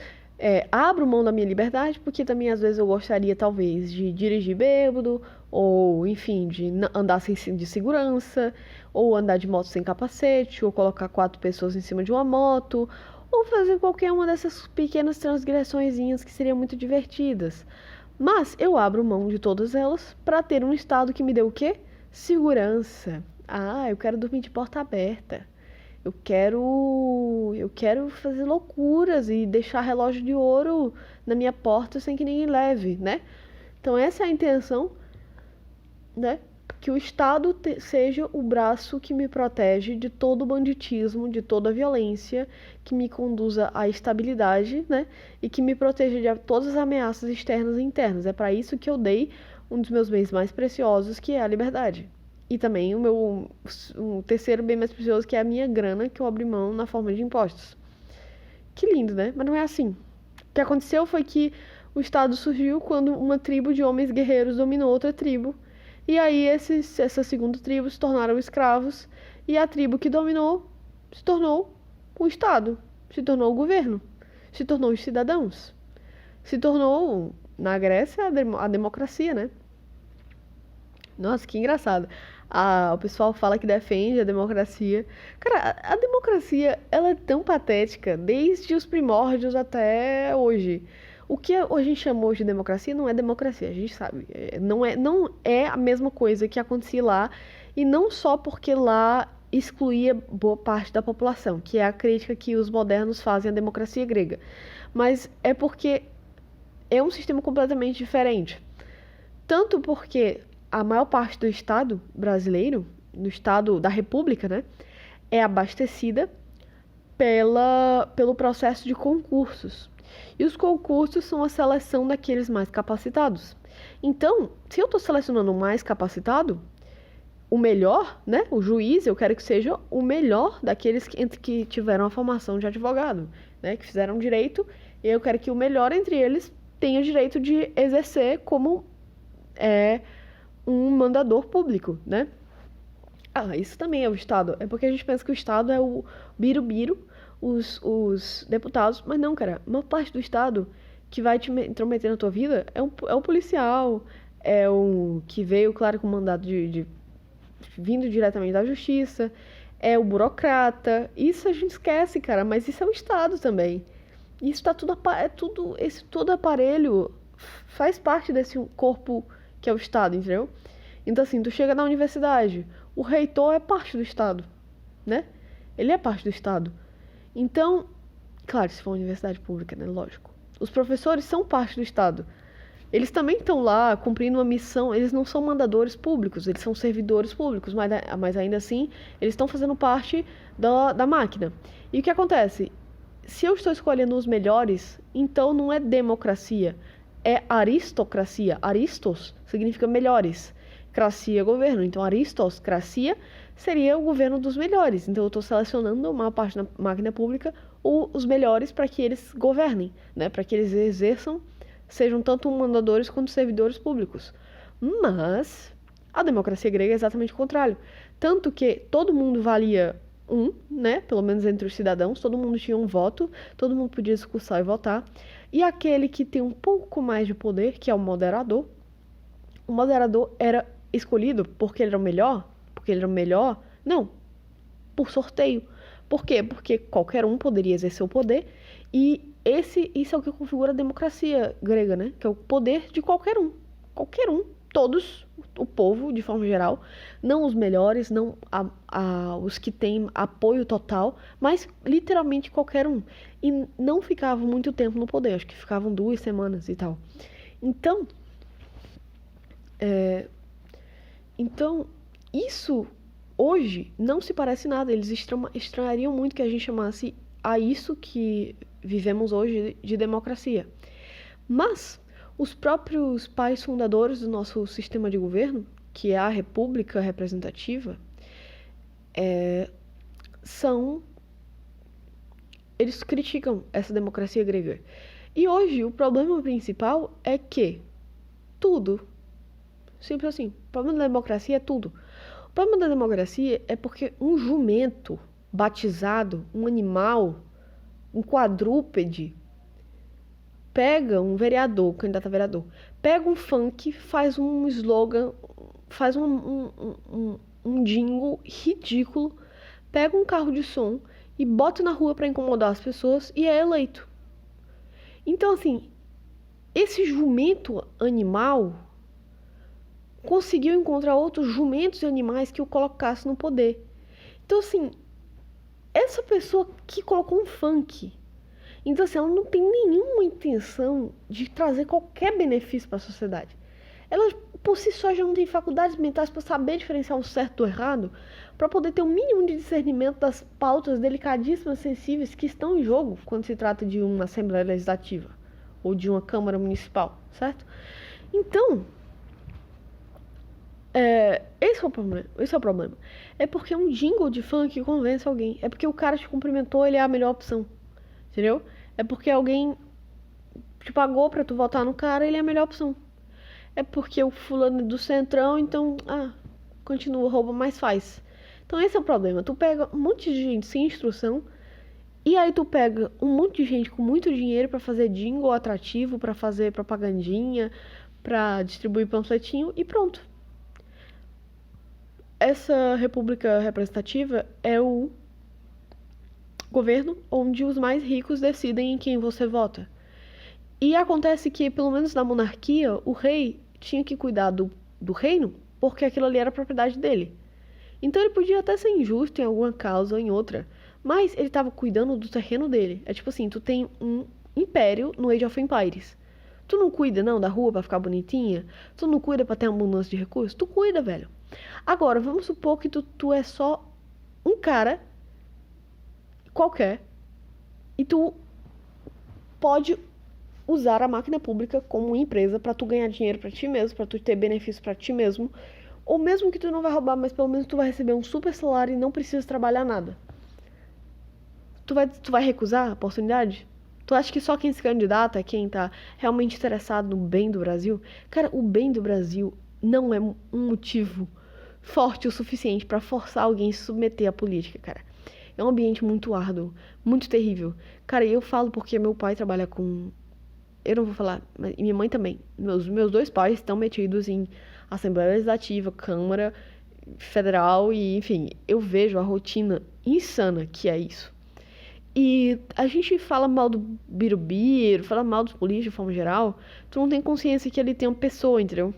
abro mão da minha liberdade, porque também às vezes eu gostaria talvez de dirigir bêbado, ou enfim, de andar sem cinto de segurança, ou andar de moto sem capacete, ou colocar 4 pessoas em cima de uma moto, ou fazer qualquer uma dessas pequenas transgressõezinhas que seriam muito divertidas. Mas eu abro mão de todas elas para ter um estado que me dê o quê? Segurança. Eu quero dormir de porta aberta. Eu quero fazer loucuras e deixar relógio de ouro na minha porta sem que ninguém leve, né? Então essa é a intenção, né? Que o Estado seja o braço que me protege de todo o banditismo, de toda a violência, que me conduza à estabilidade, né? E que me proteja de todas as ameaças externas e internas. É para isso que eu dei um dos meus bens mais preciosos, que é a liberdade. E também o terceiro bem mais precioso, que é a minha grana, que eu abri mão na forma de impostos. Que lindo, né? Mas não é assim. O que aconteceu foi que o Estado surgiu quando uma tribo de homens guerreiros dominou outra tribo. E aí essa segunda tribo se tornaram escravos e a tribo que dominou se tornou o Estado, se tornou o governo, se tornou os cidadãos, se tornou, na Grécia, a democracia, né? Nossa, que engraçado. O pessoal fala que defende a democracia. Cara, a democracia, ela é tão patética, desde os primórdios até hoje. O que a gente chamou de democracia não é democracia, a gente sabe. Não é a mesma coisa que acontecia lá, e não só porque lá excluía boa parte da população, que é a crítica que os modernos fazem à democracia grega. Mas é porque é um sistema completamente diferente. Tanto porque a maior parte do Estado brasileiro, do Estado da República, né, é abastecida pelo processo de concursos. E os concursos são a seleção daqueles mais capacitados. Então, se eu estou selecionando o mais capacitado, o melhor, né, o juiz, eu quero que seja o melhor daqueles que tiveram a formação de advogado, né, que fizeram direito, e eu quero que o melhor entre eles tenha o direito de exercer como um mandador público, né? Isso também é o Estado. É porque a gente pensa que o Estado é o birubiru, os deputados, mas não, cara. A maior parte do Estado que vai te intrometer na tua vida é o policial, é o que veio, claro, com mandado vindo diretamente da justiça, é o burocrata. Isso a gente esquece, cara, mas isso é o Estado também. Isso tá tudo, todo aparelho faz parte desse corpo que é o Estado, entendeu? Então, assim, tu chega na universidade, o reitor é parte do Estado, né? Ele é parte do Estado. Então, claro, se for uma universidade pública, né? Lógico. Os professores são parte do Estado. Eles também estão lá cumprindo uma missão, eles não são mandadores públicos, eles são servidores públicos, mas ainda assim, eles estão fazendo parte da máquina. E o que acontece? Se eu estou escolhendo os melhores, então não é democracia, é aristocracia. Aristos significa melhores. Cracia, governo. Então, aristocracia seria o governo dos melhores. Então, eu estou selecionando uma parte da máquina pública os melhores para que eles governem, né? Para que eles exerçam, sejam tanto mandadores quanto servidores públicos. Mas a democracia grega é exatamente o contrário. Tanto que todo mundo valia né? Pelo menos entre os cidadãos, todo mundo tinha um voto, todo mundo podia discursar e votar. E aquele que tem um pouco mais de poder, que é o moderador era escolhido porque ele era o melhor? Porque ele era o melhor? Não, por sorteio. Por quê? Porque qualquer um poderia exercer o poder e isso é o que configura a democracia grega, né? Que é o poder de qualquer um. Qualquer um. Todos, o povo, de forma geral, não os melhores, não os que têm apoio total, mas literalmente qualquer um. E não ficavam muito tempo no poder, acho que ficavam 2 semanas e tal. Então, isso hoje não se parece nada. Eles estranhariam muito que a gente chamasse a isso que vivemos hoje de democracia. Mas os próprios pais fundadores do nosso sistema de governo, que é a República Representativa, eles criticam essa democracia grega. E hoje o problema principal é que tudo, simples assim, o problema da democracia é tudo. O problema da democracia é porque um jumento batizado, um animal, um quadrúpede, pega um vereador, candidato a vereador, pega um funk, faz um slogan, faz um jingle ridículo, pega um carro de som e bota na rua para incomodar as pessoas e é eleito. Então, assim, esse jumento animal conseguiu encontrar outros jumentos e animais que o colocassem no poder. Então, assim, essa pessoa que colocou um funk, então, assim, ela não tem nenhuma intenção de trazer qualquer benefício para a sociedade. Ela, por si só, já não tem faculdades mentais para saber diferenciar o certo do errado, para poder ter um mínimo de discernimento das pautas delicadíssimas, sensíveis que estão em jogo quando se trata de uma Assembleia Legislativa ou de uma Câmara Municipal, certo? Então, esse é o problema. É porque um jingle de funk convence alguém. É porque o cara te cumprimentou, ele é a melhor opção. Entendeu? É porque alguém te pagou pra tu votar no cara, ele é a melhor opção. é porque o fulano é do centrão, então, continua, rouba, mas faz. Então esse é o problema. Tu pega um monte de gente sem instrução, e aí tu pega um monte de gente com muito dinheiro pra fazer jingle atrativo, pra fazer propagandinha, pra distribuir panfletinho e pronto. Essa república representativa é o governo onde os mais ricos decidem em quem você vota. E acontece que, pelo menos na monarquia, o rei tinha que cuidar do reino porque aquilo ali era propriedade dele. Então ele podia até ser injusto em alguma causa ou em outra, mas ele estava cuidando do terreno dele. É tipo assim, tu tem um império no Age of Empires. Tu não cuida, não, da rua pra ficar bonitinha? Tu não cuida pra ter abundância de recursos? Tu cuida, velho. Agora, vamos supor que tu é só um cara qualquer e tu pode usar a máquina pública como empresa pra tu ganhar dinheiro pra ti mesmo, pra tu ter benefício pra ti mesmo, ou mesmo que tu não vai roubar, mas pelo menos tu vai receber um super salário e não precisa trabalhar nada. Tu vai recusar a oportunidade? Tu acha que só quem se candidata é quem tá realmente interessado no bem do Brasil? Cara, o bem do Brasil não é um motivo forte o suficiente pra forçar alguém a se submeter à política, cara. É um ambiente muito árduo, muito terrível. Cara, eu falo porque meu pai trabalha com... Eu não vou falar, mas minha mãe também. Meus dois pais estão metidos em Assembleia Legislativa, Câmara Federal e, enfim, eu vejo a rotina insana que é isso. E a gente fala mal do Birubiru, fala mal dos políticos de forma geral, tu não tem consciência que ele tem uma pessoa, entendeu?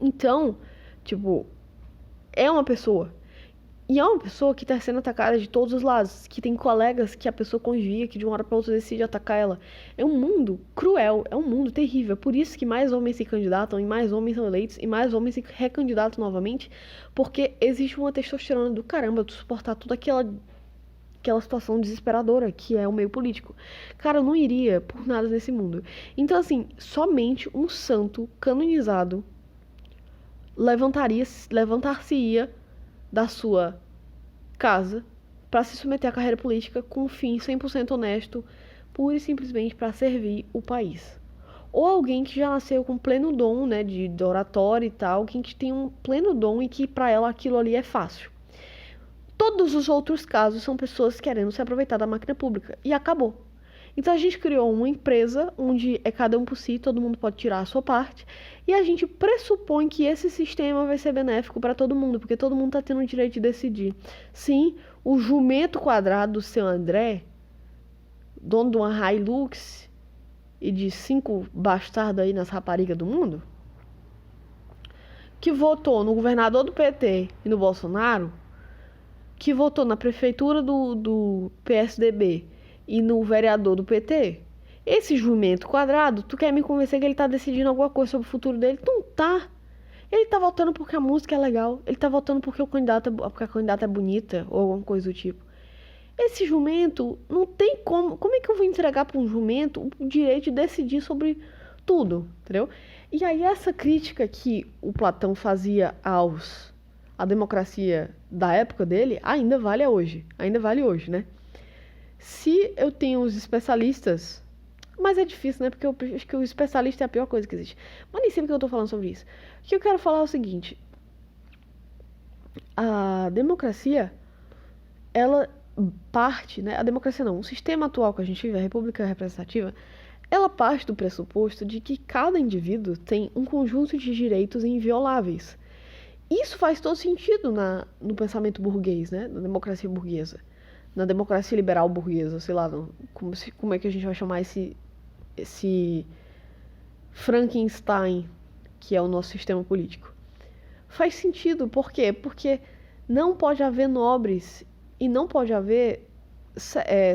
Então, tipo, é uma pessoa. E é uma pessoa que tá sendo atacada de todos os lados, que tem colegas que a pessoa convia, que de uma hora pra outra decide atacar ela. É um mundo cruel, é um mundo terrível. É por isso que mais homens se candidatam, e mais homens são eleitos, e mais homens se recandidatam novamente, porque existe uma testosterona do caramba de suportar toda aquela situação desesperadora que é o meio político. Cara, eu não iria por nada nesse mundo. Então, assim, somente um santo canonizado levantar-se-ia da sua casa para se submeter à carreira política com um fim 100% honesto, pura e simplesmente para servir o país. Ou alguém que já nasceu com pleno dom, né, de oratória e tal, alguém que tem um pleno dom e que para ela aquilo ali é fácil. Todos os outros casos são pessoas querendo se aproveitar da máquina pública. E acabou. Então a gente criou uma empresa onde é cada um por si, todo mundo pode tirar a sua parte. E a gente pressupõe que esse sistema vai ser benéfico para todo mundo, porque todo mundo está tendo o direito de decidir. Sim, o jumento quadrado do seu André, dono de uma Hilux e de 5 bastardos aí nas raparigas do mundo, que votou no governador do PT e no Bolsonaro, que votou na prefeitura do PSDB e no vereador do PT, esse jumento quadrado, tu quer me convencer que ele tá decidindo alguma coisa sobre o futuro dele? Não tá. Ele tá votando porque a música é legal. Ele tá votando porque porque a candidata é bonita ou alguma coisa do tipo. Esse jumento não tem como. Como é que eu vou entregar para um jumento o direito de decidir sobre tudo, entendeu? E aí essa crítica que o Platão fazia à democracia da época dele ainda vale hoje, né? Se eu tenho os especialistas, mas é difícil, né? Porque eu acho que o especialista é a pior coisa que existe. Mas nem sempre que eu tô falando sobre isso. O que eu quero falar é o seguinte: a democracia, ela parte, né? A democracia não, o sistema atual que a gente vive, a república representativa, ela parte do pressuposto de que cada indivíduo tem um conjunto de direitos invioláveis. Isso faz todo sentido no pensamento burguês, né? Na democracia burguesa. Na democracia liberal burguesa, sei lá, como é que a gente vai chamar esse Frankenstein, que é o nosso sistema político. Faz sentido, por quê? Porque não pode haver nobres e não pode haver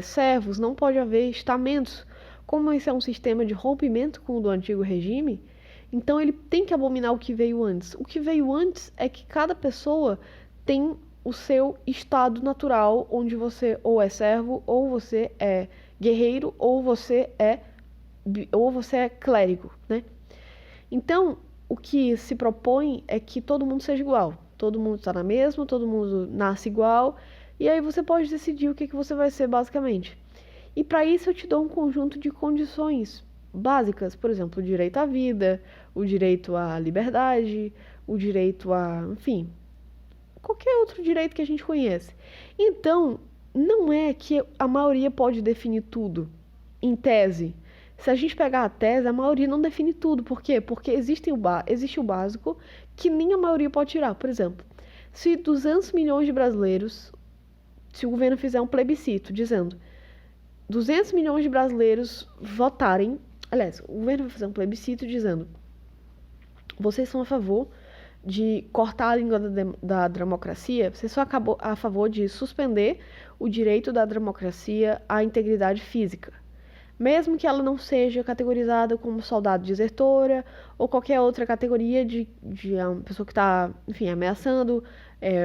servos, não pode haver estamentos. Como esse é um sistema de rompimento com o do antigo regime, então ele tem que abominar o que veio antes. O que veio antes é que cada pessoa tem o seu estado natural, onde você ou é servo, ou você é guerreiro, ou você é clérigo, né? Então, o que se propõe é que todo mundo seja igual. Todo mundo está na mesma, todo mundo nasce igual, e aí você pode decidir o que você vai ser, basicamente. E para isso eu te dou um conjunto de condições básicas, por exemplo, o direito à vida, o direito à liberdade, o direito a, enfim, qualquer outro direito que a gente conhece. Então, não é que a maioria pode definir tudo, em tese. Se a gente pegar a tese, a maioria não define tudo. Por quê? Porque existe o básico que nem a maioria pode tirar. Por exemplo, se 200 milhões de brasileiros, se o governo fizer um plebiscito dizendo 200 milhões de brasileiros votarem, aliás, o governo vai fazer um plebiscito dizendo vocês são a favor de cortar a língua da democracia, vocês são a favor de suspender o direito da democracia à integridade física, mesmo que ela não seja categorizada como soldado desertora ou qualquer outra categoria de uma pessoa que está, enfim, ameaçando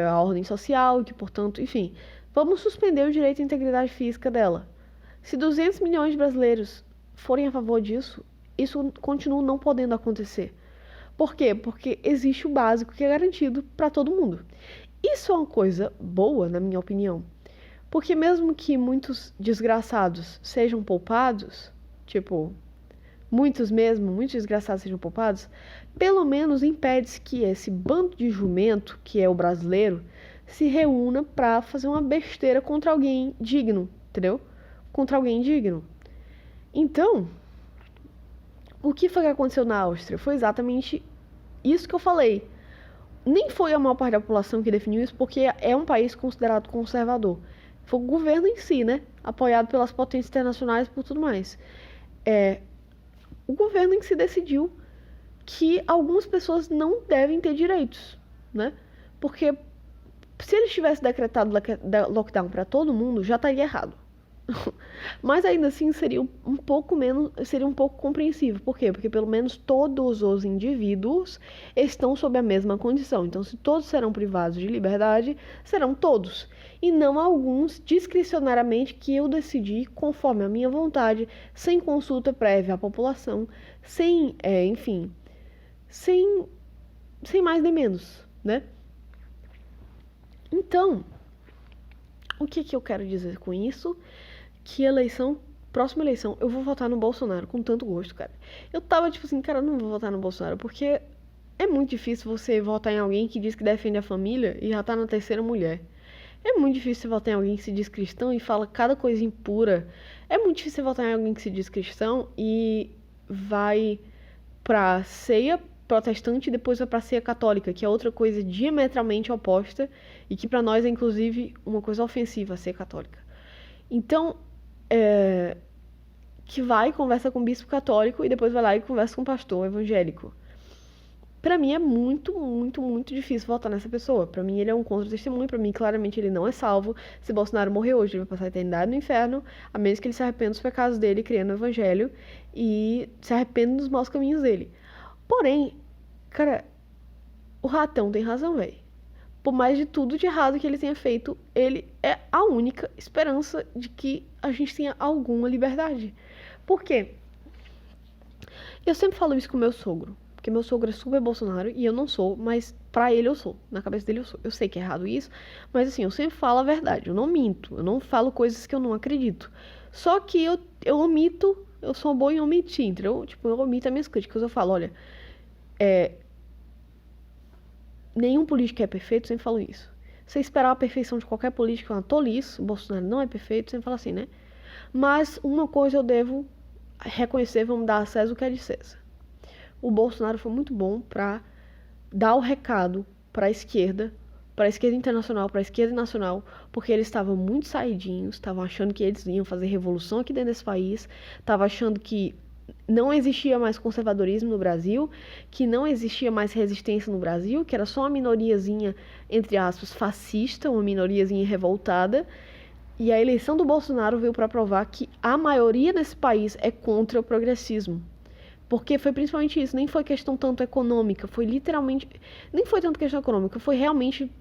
a ordem social, que, portanto, enfim, vamos suspender o direito à integridade física dela. Se 200 milhões de brasileiros forem a favor disso, isso continua não podendo acontecer. Por quê? Porque existe o básico que é garantido para todo mundo. Isso é uma coisa boa, na minha opinião. Porque mesmo que muitos desgraçados sejam poupados, tipo, muitos desgraçados sejam poupados, pelo menos impede-se que esse bando de jumento, que é o brasileiro, se reúna para fazer uma besteira contra alguém digno, entendeu? Contra alguém digno. Então, o que foi que aconteceu na Áustria? Foi exatamente isso que eu falei. Nem foi a maior parte da população que definiu isso, porque é um país considerado conservador. Foi o governo em si, né? Apoiado pelas potências internacionais e por tudo mais. O governo em si decidiu que algumas pessoas não devem ter direitos, né? Porque se eles tivessem decretado lockdown para todo mundo, já estaria errado. Mas ainda assim seria um pouco compreensível. Por quê? Porque pelo menos todos os indivíduos estão sob a mesma condição. Então, se todos serão privados de liberdade, serão todos. E não alguns discricionariamente que eu decidi conforme a minha vontade, sem consulta prévia à população, sem mais nem menos, né? Então, o que eu quero dizer com isso? Que próxima eleição, eu vou votar no Bolsonaro com tanto gosto, cara. Eu tava tipo assim, cara, eu não vou votar no Bolsonaro, porque é muito difícil você votar em alguém que diz que defende a família e já tá na terceira mulher. É muito difícil você votar em alguém que se diz cristão e fala cada coisa impura. É muito difícil você votar em alguém que se diz cristão e vai pra ceia protestante e depois vai pra ceia católica, que é outra coisa diametralmente oposta e que pra nós é inclusive uma coisa ofensiva a ceia católica. Então, que vai e conversa com o bispo católico e depois vai lá e conversa com o pastor evangélico. Pra mim é muito, muito, muito difícil votar nessa pessoa. Pra mim ele é um contra-testemunho, pra mim claramente ele não é salvo. Se Bolsonaro morrer hoje, ele vai passar a eternidade no inferno, a menos que ele se arrependa dos pecados dele, criando o evangelho, e se arrependa dos maus caminhos dele. Porém, cara, o ratão tem razão, velho. Por mais de tudo de errado que ele tenha feito, ele é a única esperança de que a gente tenha alguma liberdade. Por quê? Eu sempre falo isso com meu sogro, porque meu sogro é super Bolsonaro e eu não sou, mas pra ele eu sou, na cabeça dele eu sou. Eu sei que é errado isso, mas assim, eu sempre falo a verdade, eu não minto, eu não falo coisas que eu não acredito. Só que eu omito, eu sou boa em omitir, entendeu? Tipo, eu omito as minhas críticas, eu falo, olha, nenhum político é perfeito, sempre falo isso. Você esperar a perfeição de qualquer político é uma tolice, o Bolsonaro não é perfeito, sempre falo assim, né? Mas uma coisa eu devo reconhecer, vamos dar a César o que é de César. O Bolsonaro foi muito bom para dar o recado para a esquerda internacional, para a esquerda nacional, porque eles estavam muito saidinhos, estavam achando que eles iam fazer revolução aqui dentro desse país, estavam achando que não existia mais conservadorismo no Brasil, que não existia mais resistência no Brasil, que era só uma minoriazinha, entre aspas, fascista, uma minoriazinha revoltada. E a eleição do Bolsonaro veio para provar que a maioria nesse país é contra o progressismo. Porque foi principalmente isso, nem foi questão tanto econômica, foi literalmente... Nem foi tanto questão econômica, foi realmente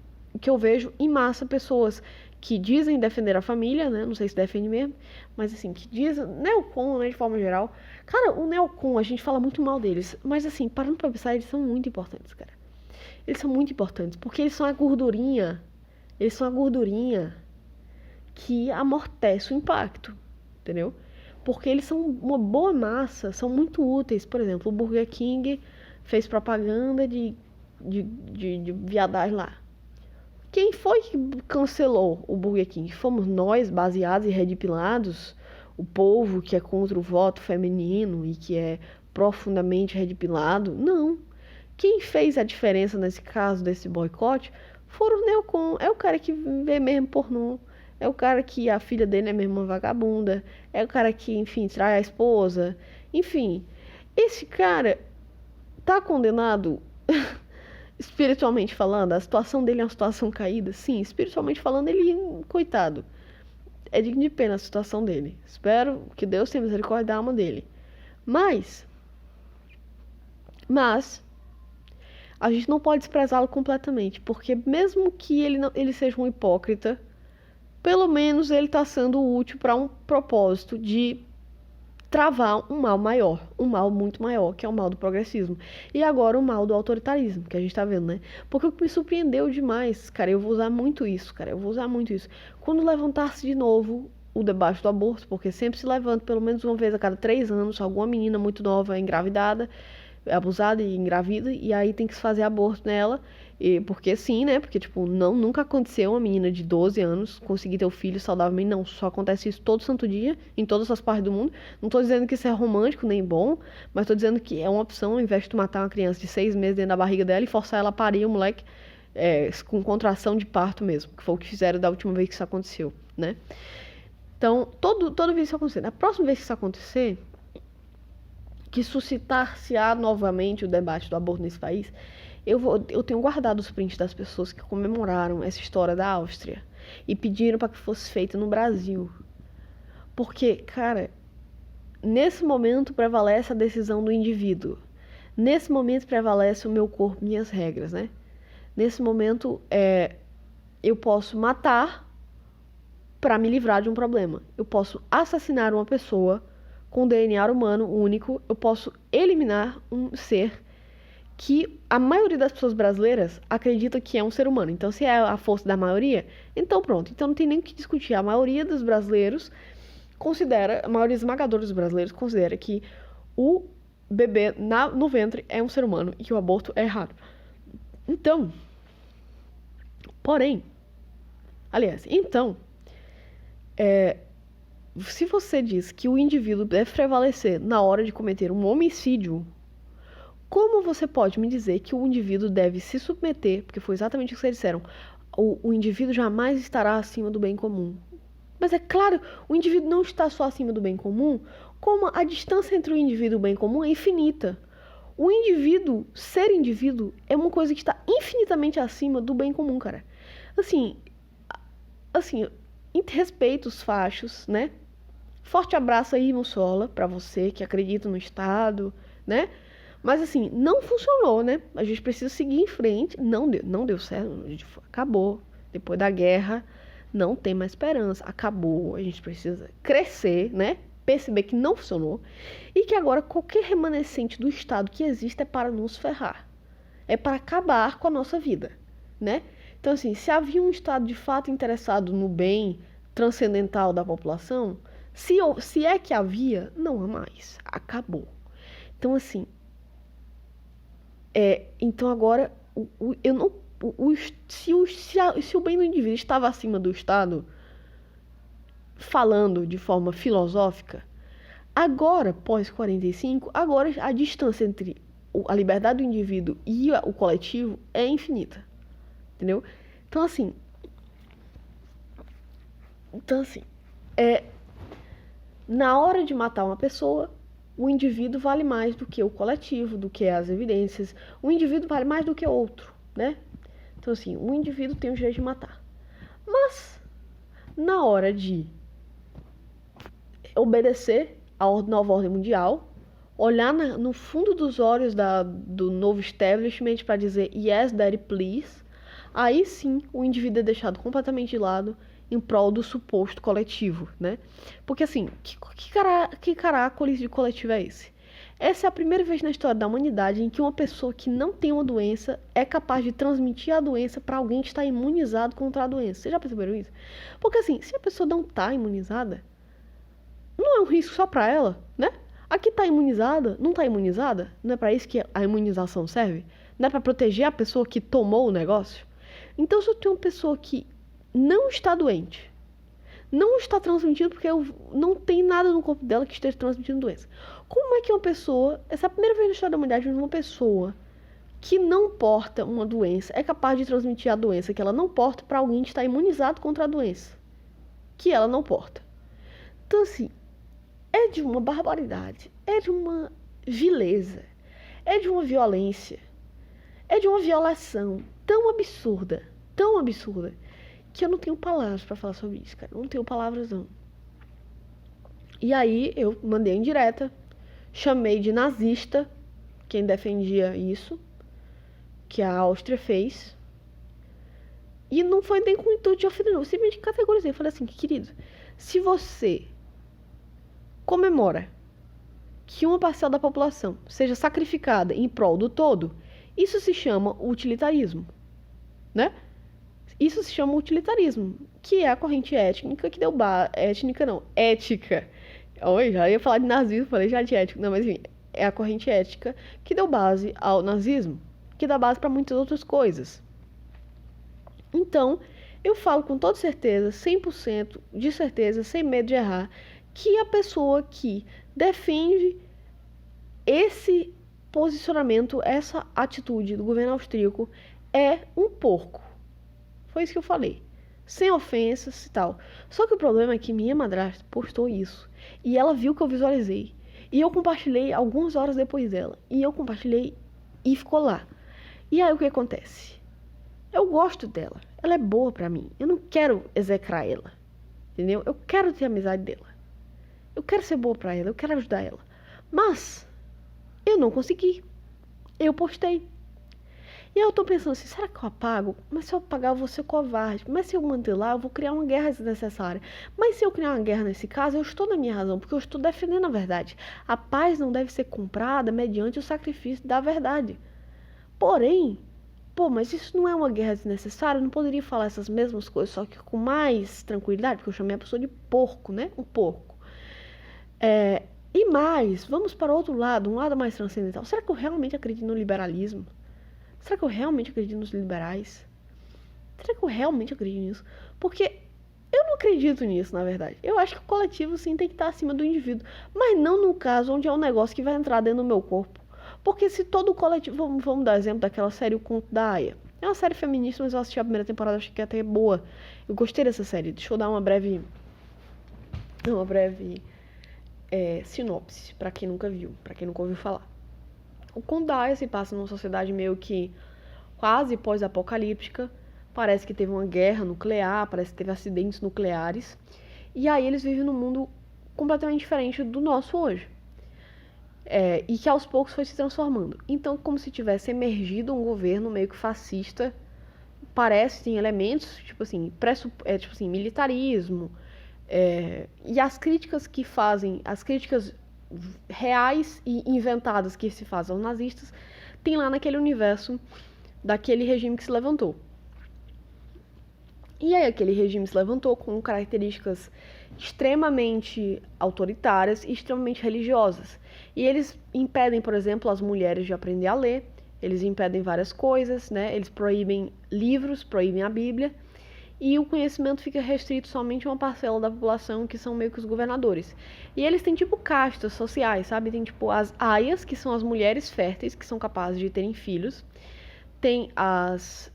que eu vejo em massa pessoas que dizem defender a família, né? Não sei se defende mesmo, mas assim, que dizem... Neocon, né, de forma geral. Cara, o neocon, a gente fala muito mal deles, mas assim, parando pra pensar, eles são muito importantes, cara. Eles são muito importantes, porque eles são a gordurinha que amortece o impacto, entendeu? Porque eles são uma boa massa, são muito úteis. Por exemplo, o Burger King fez propaganda de viadagem lá. Quem foi que cancelou o Burger King? Fomos nós, baseados e redipilados? O povo que é contra o voto feminino e que é profundamente redipilado? Não. Quem fez a diferença nesse caso desse boicote foram os neocon. É o cara que vê mesmo pornô. É o cara que a filha dele é mesmo uma vagabunda. É o cara que, enfim, trai a esposa. Enfim, esse cara tá condenado espiritualmente falando. A situação dele é uma situação caída. Sim, espiritualmente falando, ele, coitado, é digno de pena a situação dele. Espero que Deus tenha misericórdia da alma dele. Mas a gente não pode desprezá-lo completamente, porque mesmo que ele seja um hipócrita, pelo menos ele está sendo útil para um propósito de travar um mal maior, um mal muito maior, que é o mal do progressismo. E agora o mal do autoritarismo, que a gente tá vendo, né? Porque o que me surpreendeu demais, cara, eu vou usar muito isso, quando levantar-se de novo o debate do aborto, porque sempre se levanta pelo menos uma vez a cada 3 anos, alguma menina muito nova é engravidada, abusada e engravida, e aí tem que se fazer aborto nela, porque sim, né? Porque, tipo, nunca aconteceu uma menina de 12 anos conseguir ter um filho saudavelmente, não. Só acontece isso todo santo dia, em todas as partes do mundo. Não tô dizendo que isso é romântico nem bom, mas tô dizendo que é uma opção, ao invés de tu matar uma criança de 6 meses dentro da barriga dela e forçar ela a parir o moleque com contração de parto mesmo, que foi o que fizeram da última vez que isso aconteceu, né? Então, toda vez que isso acontecer, na próxima vez que isso acontecer, que suscitar-se-á novamente o debate do aborto nesse país, eu tenho guardado os prints das pessoas que comemoraram essa história da Áustria e pediram para que fosse feita no Brasil. Porque, cara, nesse momento prevalece a decisão do indivíduo. Nesse momento prevalece o meu corpo, minhas regras, né? Nesse momento, eu posso matar para me livrar de um problema. Eu posso assassinar uma pessoa com DNA humano único. Eu posso eliminar um ser que a maioria das pessoas brasileiras acredita que é um ser humano. Então, se é a força da maioria, então pronto. Então não tem nem o que discutir. A maioria dos brasileiros a maioria esmagadora dos brasileiros considera que o bebê no ventre é um ser humano e que o aborto é errado. Então, se você diz que o indivíduo deve prevalecer na hora de cometer um homicídio, como você pode me dizer que o indivíduo deve se submeter, porque foi exatamente o que vocês disseram, o indivíduo jamais estará acima do bem comum? Mas é claro, o indivíduo não está só acima do bem comum, como a distância entre o indivíduo e o bem comum é infinita. O indivíduo, ser indivíduo, é uma coisa que está infinitamente acima do bem comum, cara. Assim, respeito os fachos, né? Forte abraço aí, Mussola, pra você que acredita no Estado, né? Mas assim, não funcionou, né? A gente precisa seguir em frente. Não deu certo, acabou. Depois da guerra, não tem mais esperança. Acabou. A gente precisa crescer, né? Perceber que não funcionou. E que agora qualquer remanescente do Estado que existe é para nos ferrar. É para acabar com a nossa vida, né? Então assim, se havia um Estado de fato interessado no bem transcendental da população, se é que havia, não há mais. Acabou. Então assim, então agora, se o bem do indivíduo estava acima do Estado, falando de forma filosófica, agora, pós-45, agora a distância entre a liberdade do indivíduo e o coletivo é infinita. Entendeu? Então assim, na hora de matar uma pessoa, o indivíduo vale mais do que o coletivo, do que as evidências. O indivíduo vale mais do que outro, né? Então, assim, o indivíduo tem o direito de matar. Mas, na hora de obedecer à nova ordem mundial, olhar no fundo dos olhos do novo establishment para dizer yes, daddy, please, aí sim o indivíduo é deixado completamente de lado em prol do suposto coletivo, né? Porque assim, que caracoles de coletivo é esse? Essa é a primeira vez na história da humanidade em que uma pessoa que não tem uma doença é capaz de transmitir a doença para alguém que está imunizado contra a doença. Vocês já perceberam isso? Porque assim, se a pessoa não está imunizada, não é um risco só para ela, né? A que tá imunizada, não tá imunizada? Não é pra isso que a imunização serve? Não é pra proteger a pessoa que tomou o negócio? Então, se eu tenho uma pessoa que não está doente, não está transmitindo porque não tem nada no corpo dela que esteja transmitindo doença. Como é que uma pessoa, essa é a primeira vez na história da humanidade, uma pessoa que não porta uma doença é capaz de transmitir a doença que ela não porta para alguém que está imunizado contra a doença que ela não porta? Então, assim, é de uma barbaridade, é de uma vileza, é de uma violência, é de uma violação tão absurda, que eu não tenho palavras pra falar sobre isso, cara. Não tenho palavras, não. E aí eu mandei a indireta, chamei de nazista quem defendia isso, que a Áustria fez. E não foi nem com o intuito de ofender, não. Eu simplesmente categorizei. Falei assim, querido, se você comemora que uma parcela da população seja sacrificada em prol do todo, isso se chama utilitarismo, né? Isso se chama utilitarismo, que é a corrente étnica que deu base... Étnica não, ética. Oi, já ia falar de nazismo, falei já de ética. Não, mas enfim, é a corrente ética que deu base ao nazismo, que dá base para muitas outras coisas. Então, eu falo com toda certeza, 100% de certeza, sem medo de errar, que a pessoa que defende esse posicionamento, essa atitude do governo austríaco é um porco. Foi isso que eu falei. Sem ofensas e tal. Só que o problema é que minha madrasta postou isso. E ela viu que eu visualizei. E eu compartilhei algumas horas depois dela. E eu compartilhei e ficou lá. E aí o que acontece? Eu gosto dela. Ela é boa pra mim. Eu não quero execrar ela. Entendeu? Eu quero ter amizade dela. Eu quero ser boa pra ela. Eu quero ajudar ela. Mas eu não consegui. Eu postei. E eu tô pensando assim, será que eu apago? Mas se eu apagar, eu vou ser covarde. Mas se eu manter lá, eu vou criar uma guerra desnecessária. Mas se eu criar uma guerra nesse caso, eu estou na minha razão, porque eu estou defendendo a verdade. A paz não deve ser comprada mediante o sacrifício da verdade. Porém, mas isso não é uma guerra desnecessária? Eu não poderia falar essas mesmas coisas, só que com mais tranquilidade, porque eu chamei a pessoa de porco, né? Um porco. E mais, vamos para outro lado, um lado mais transcendental. Será que eu realmente acredito no liberalismo? Será que eu realmente acredito nos liberais? Será que eu realmente acredito nisso? Porque eu não acredito nisso, na verdade. Eu acho que o coletivo, sim, tem que estar acima do indivíduo. Mas não no caso onde é um negócio que vai entrar dentro do meu corpo. Porque se todo o coletivo... Vamos dar exemplo daquela série O Conto da Aia. É uma série feminista, mas eu assisti a primeira temporada, achei que ia até boa. Eu gostei dessa série. Deixa eu dar uma breve sinopse, pra quem nunca viu, pra quem nunca ouviu falar. O Conto da Aia se passa numa sociedade meio que quase pós-apocalíptica. Parece que teve uma guerra nuclear, parece que teve acidentes nucleares. E aí eles vivem num mundo completamente diferente do nosso hoje. E que aos poucos foi se transformando. Então, como se tivesse emergido um governo meio que fascista. Parece, tem elementos, tipo assim, militarismo. E as críticas que fazem, as críticas reais e inventadas que se fazem aos nazistas, tem lá naquele universo daquele regime que se levantou. E aí aquele regime se levantou com características extremamente autoritárias e extremamente religiosas. E eles impedem, por exemplo, as mulheres de aprender a ler, eles impedem várias coisas, né? Eles proíbem livros, proíbem a Bíblia, e o conhecimento fica restrito somente a uma parcela da população, que são meio que os governadores. E eles têm tipo castas sociais, sabe? Tem tipo as aias, que são as mulheres férteis, que são capazes de terem filhos. Tem as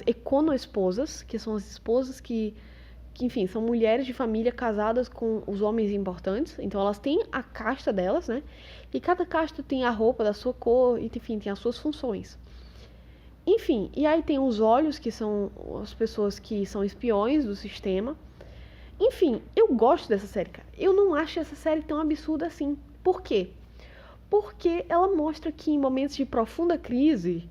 econo-esposas, que são as esposas que, enfim, são mulheres de família casadas com os homens importantes. Então elas têm a casta delas, né? E cada casta tem a roupa da sua cor, e enfim, tem as suas funções. Enfim, e aí tem os olhos, que são as pessoas que são espiões do sistema. Enfim, eu gosto dessa série, cara. Eu não acho essa série tão absurda assim. Por quê? Porque ela mostra que em momentos de profunda crise,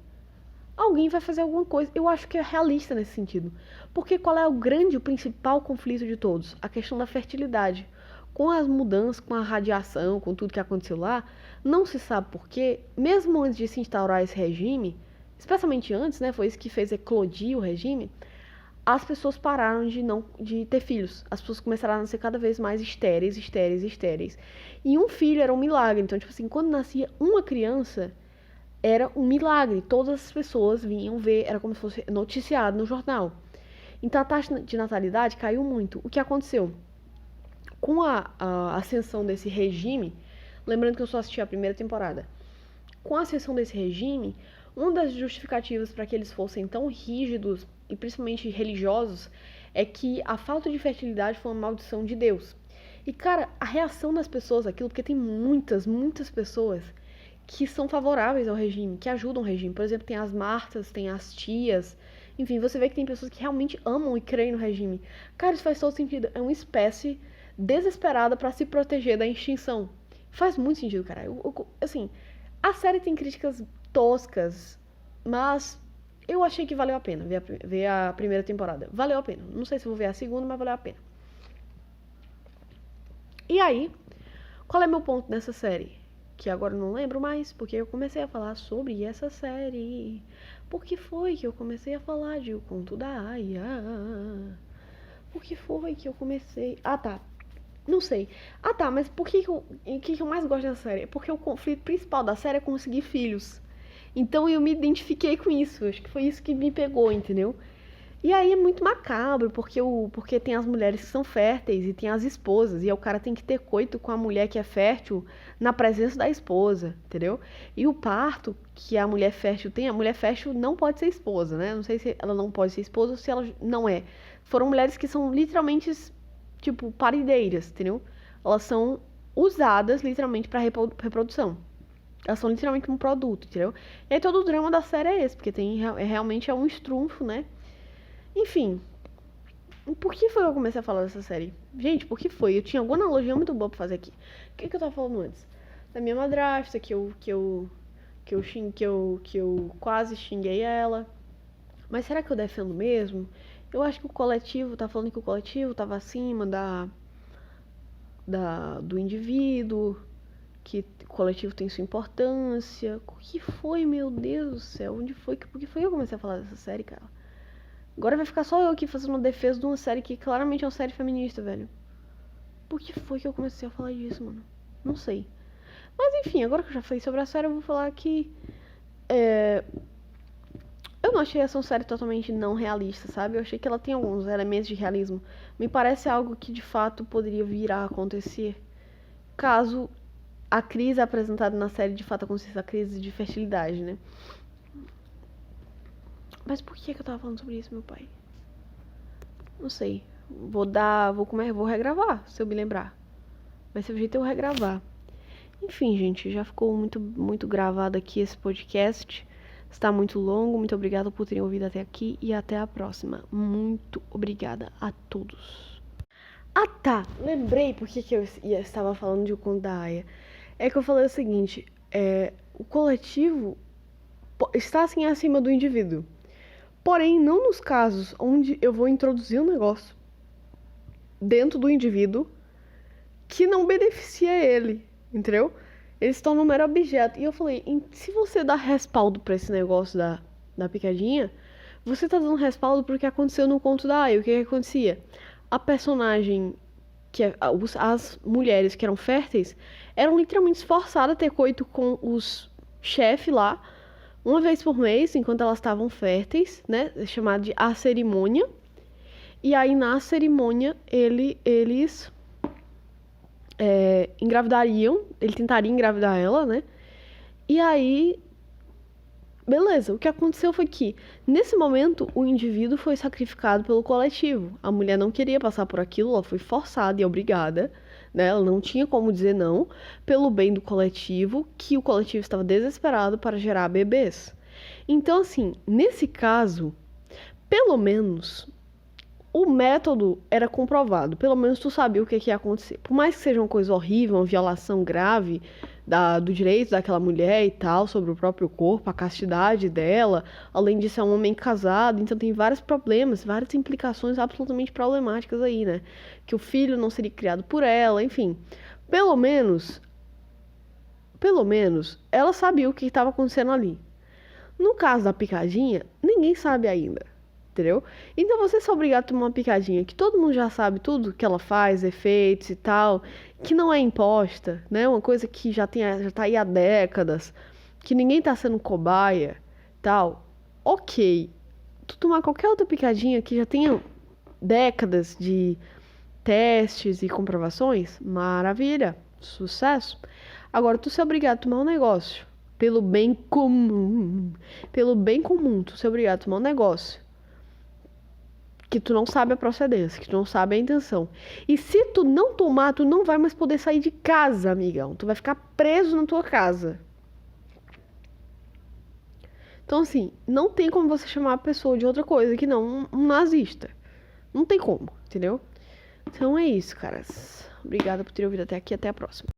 alguém vai fazer alguma coisa. Eu acho que é realista nesse sentido. Porque qual é o principal conflito de todos? A questão da fertilidade. Com as mudanças, com a radiação, com tudo que aconteceu lá, não se sabe por quê, mesmo antes de se instaurar esse regime, especialmente antes, né, foi isso que fez eclodir o regime, as pessoas pararam de ter filhos. As pessoas começaram a ser cada vez mais estéreis. E um filho era um milagre. Então, tipo assim, quando nascia uma criança, era um milagre. Todas as pessoas vinham ver, era como se fosse noticiado no jornal. Então, a taxa de natalidade caiu muito. O que aconteceu? Com a ascensão desse regime, lembrando que eu só assisti a primeira temporada, com a ascensão desse regime, uma das justificativas para que eles fossem tão rígidos e principalmente religiosos é que a falta de fertilidade foi uma maldição de Deus. E, cara, a reação das pessoas àquilo, porque tem muitas pessoas que são favoráveis ao regime, que ajudam o regime. Por exemplo, tem as Martas, tem as tias. Enfim, você vê que tem pessoas que realmente amam e creem no regime. Cara, isso faz todo sentido. É uma espécie desesperada para se proteger da extinção. Faz muito sentido, cara. Assim, a série tem críticas toscas, mas eu achei que valeu a pena ver a primeira temporada. Valeu a pena. Não sei se vou ver a segunda, mas valeu a pena. E aí, qual é meu ponto nessa série? Que agora eu não lembro mais, porque eu comecei a falar sobre essa série. Por que foi que eu comecei a falar de O Conto da Aia? Por que foi que eu comecei... Ah, tá. Não sei. Ah, tá, mas por que eu mais gosto dessa série? É porque o conflito principal da série é conseguir filhos. Então eu me identifiquei com isso. Acho que foi isso que me pegou, entendeu? E aí é muito macabro, porque tem as mulheres que são férteis e tem as esposas. E aí o cara tem que ter coito com a mulher que é fértil na presença da esposa, entendeu? E o parto que a mulher fértil tem, a mulher fértil não pode ser esposa, né? Não sei se ela não pode ser esposa ou se ela não é. Foram mulheres que são literalmente, tipo, parideiras, entendeu? Elas são usadas literalmente pra reprodução. Elas são literalmente um produto, entendeu? E aí todo o drama da série é esse, porque realmente é um estrunfo, né? Enfim, por que foi que eu comecei a falar dessa série? Gente, por que foi? Eu tinha alguma analogia muito boa pra fazer aqui. O que eu tava falando antes? Da minha madrasta, que eu quase xinguei ela. Mas será que eu defendo mesmo? Eu acho que o coletivo, tá falando que o coletivo tava acima do indivíduo, que o coletivo tem sua importância. O que foi, meu Deus do céu? Por que foi que eu comecei a falar dessa série, cara? Agora vai ficar só eu aqui fazendo uma defesa de uma série que claramente é uma série feminista, velho. Por que foi que eu comecei a falar disso, mano? Não sei. Mas enfim, agora que eu já falei sobre a série, eu vou falar que... Eu não achei essa uma série totalmente não realista, sabe? Eu achei que ela tem alguns elementos de realismo. Me parece algo que de fato poderia vir a acontecer caso a crise apresentada na série de fato acontecesse, a crise de fertilidade, né? Mas por que eu tava falando sobre isso, meu pai? Não sei. Vou regravar, se eu me lembrar. Vai ser o jeito de eu regravar. Enfim, gente, já ficou muito gravado aqui esse podcast. Está muito longo. Muito obrigada por terem ouvido até aqui e até a próxima. Muito obrigada a todos. Ah, tá. Lembrei porque que eu estava falando de O Conto da Aia. É que eu falei o seguinte, o coletivo está assim acima do indivíduo. Porém, não nos casos onde eu vou introduzir um negócio dentro do indivíduo que não beneficia ele, entendeu? Eles estão no mero objeto. E eu falei, se você dá respaldo pra esse negócio da picadinha, você tá dando respaldo pro que aconteceu no Conto da Aia. O que acontecia? A personagem, as mulheres que eram férteis, eram literalmente forçadas a ter coito com os chefes lá, uma vez por mês, enquanto elas estavam férteis, né? Chamado de a cerimônia. E aí, na cerimônia, eles engravidariam, ele tentaria engravidar ela, né? E aí, beleza, o que aconteceu foi que, nesse momento, o indivíduo foi sacrificado pelo coletivo. A mulher não queria passar por aquilo, ela foi forçada e obrigada, né? Ela não tinha como dizer não, pelo bem do coletivo, que o coletivo estava desesperado para gerar bebês. Então, assim, nesse caso, pelo menos, o método era comprovado. Pelo menos tu sabia o que ia acontecer. Por mais que seja uma coisa horrível, uma violação grave do direito daquela mulher e tal, sobre o próprio corpo, a castidade dela, além de ser um homem casado, então tem vários problemas, várias implicações absolutamente problemáticas aí, né? Que o filho não seria criado por ela, enfim. Pelo menos, ela sabia o que estava acontecendo ali. No caso da picadinha, ninguém sabe ainda, entendeu? Então você ser obrigado a tomar uma picadinha que todo mundo já sabe tudo que ela faz, efeitos e tal, que não é imposta, né? Uma coisa que já tá aí há décadas, que ninguém tá sendo cobaia, tal. Ok. Tu tomar qualquer outra picadinha que já tenha décadas de testes e comprovações, maravilha, sucesso. Agora, tu ser obrigado a tomar um negócio pelo bem comum, tu ser obrigado a tomar um negócio que tu não sabe a procedência, que tu não sabe a intenção. E se tu não tomar, tu não vai mais poder sair de casa, amigão. Tu vai ficar preso na tua casa. Então, assim, não tem como você chamar a pessoa de outra coisa que não um nazista. Não tem como, entendeu? Então é isso, caras. Obrigada por ter ouvido até aqui. Até a próxima.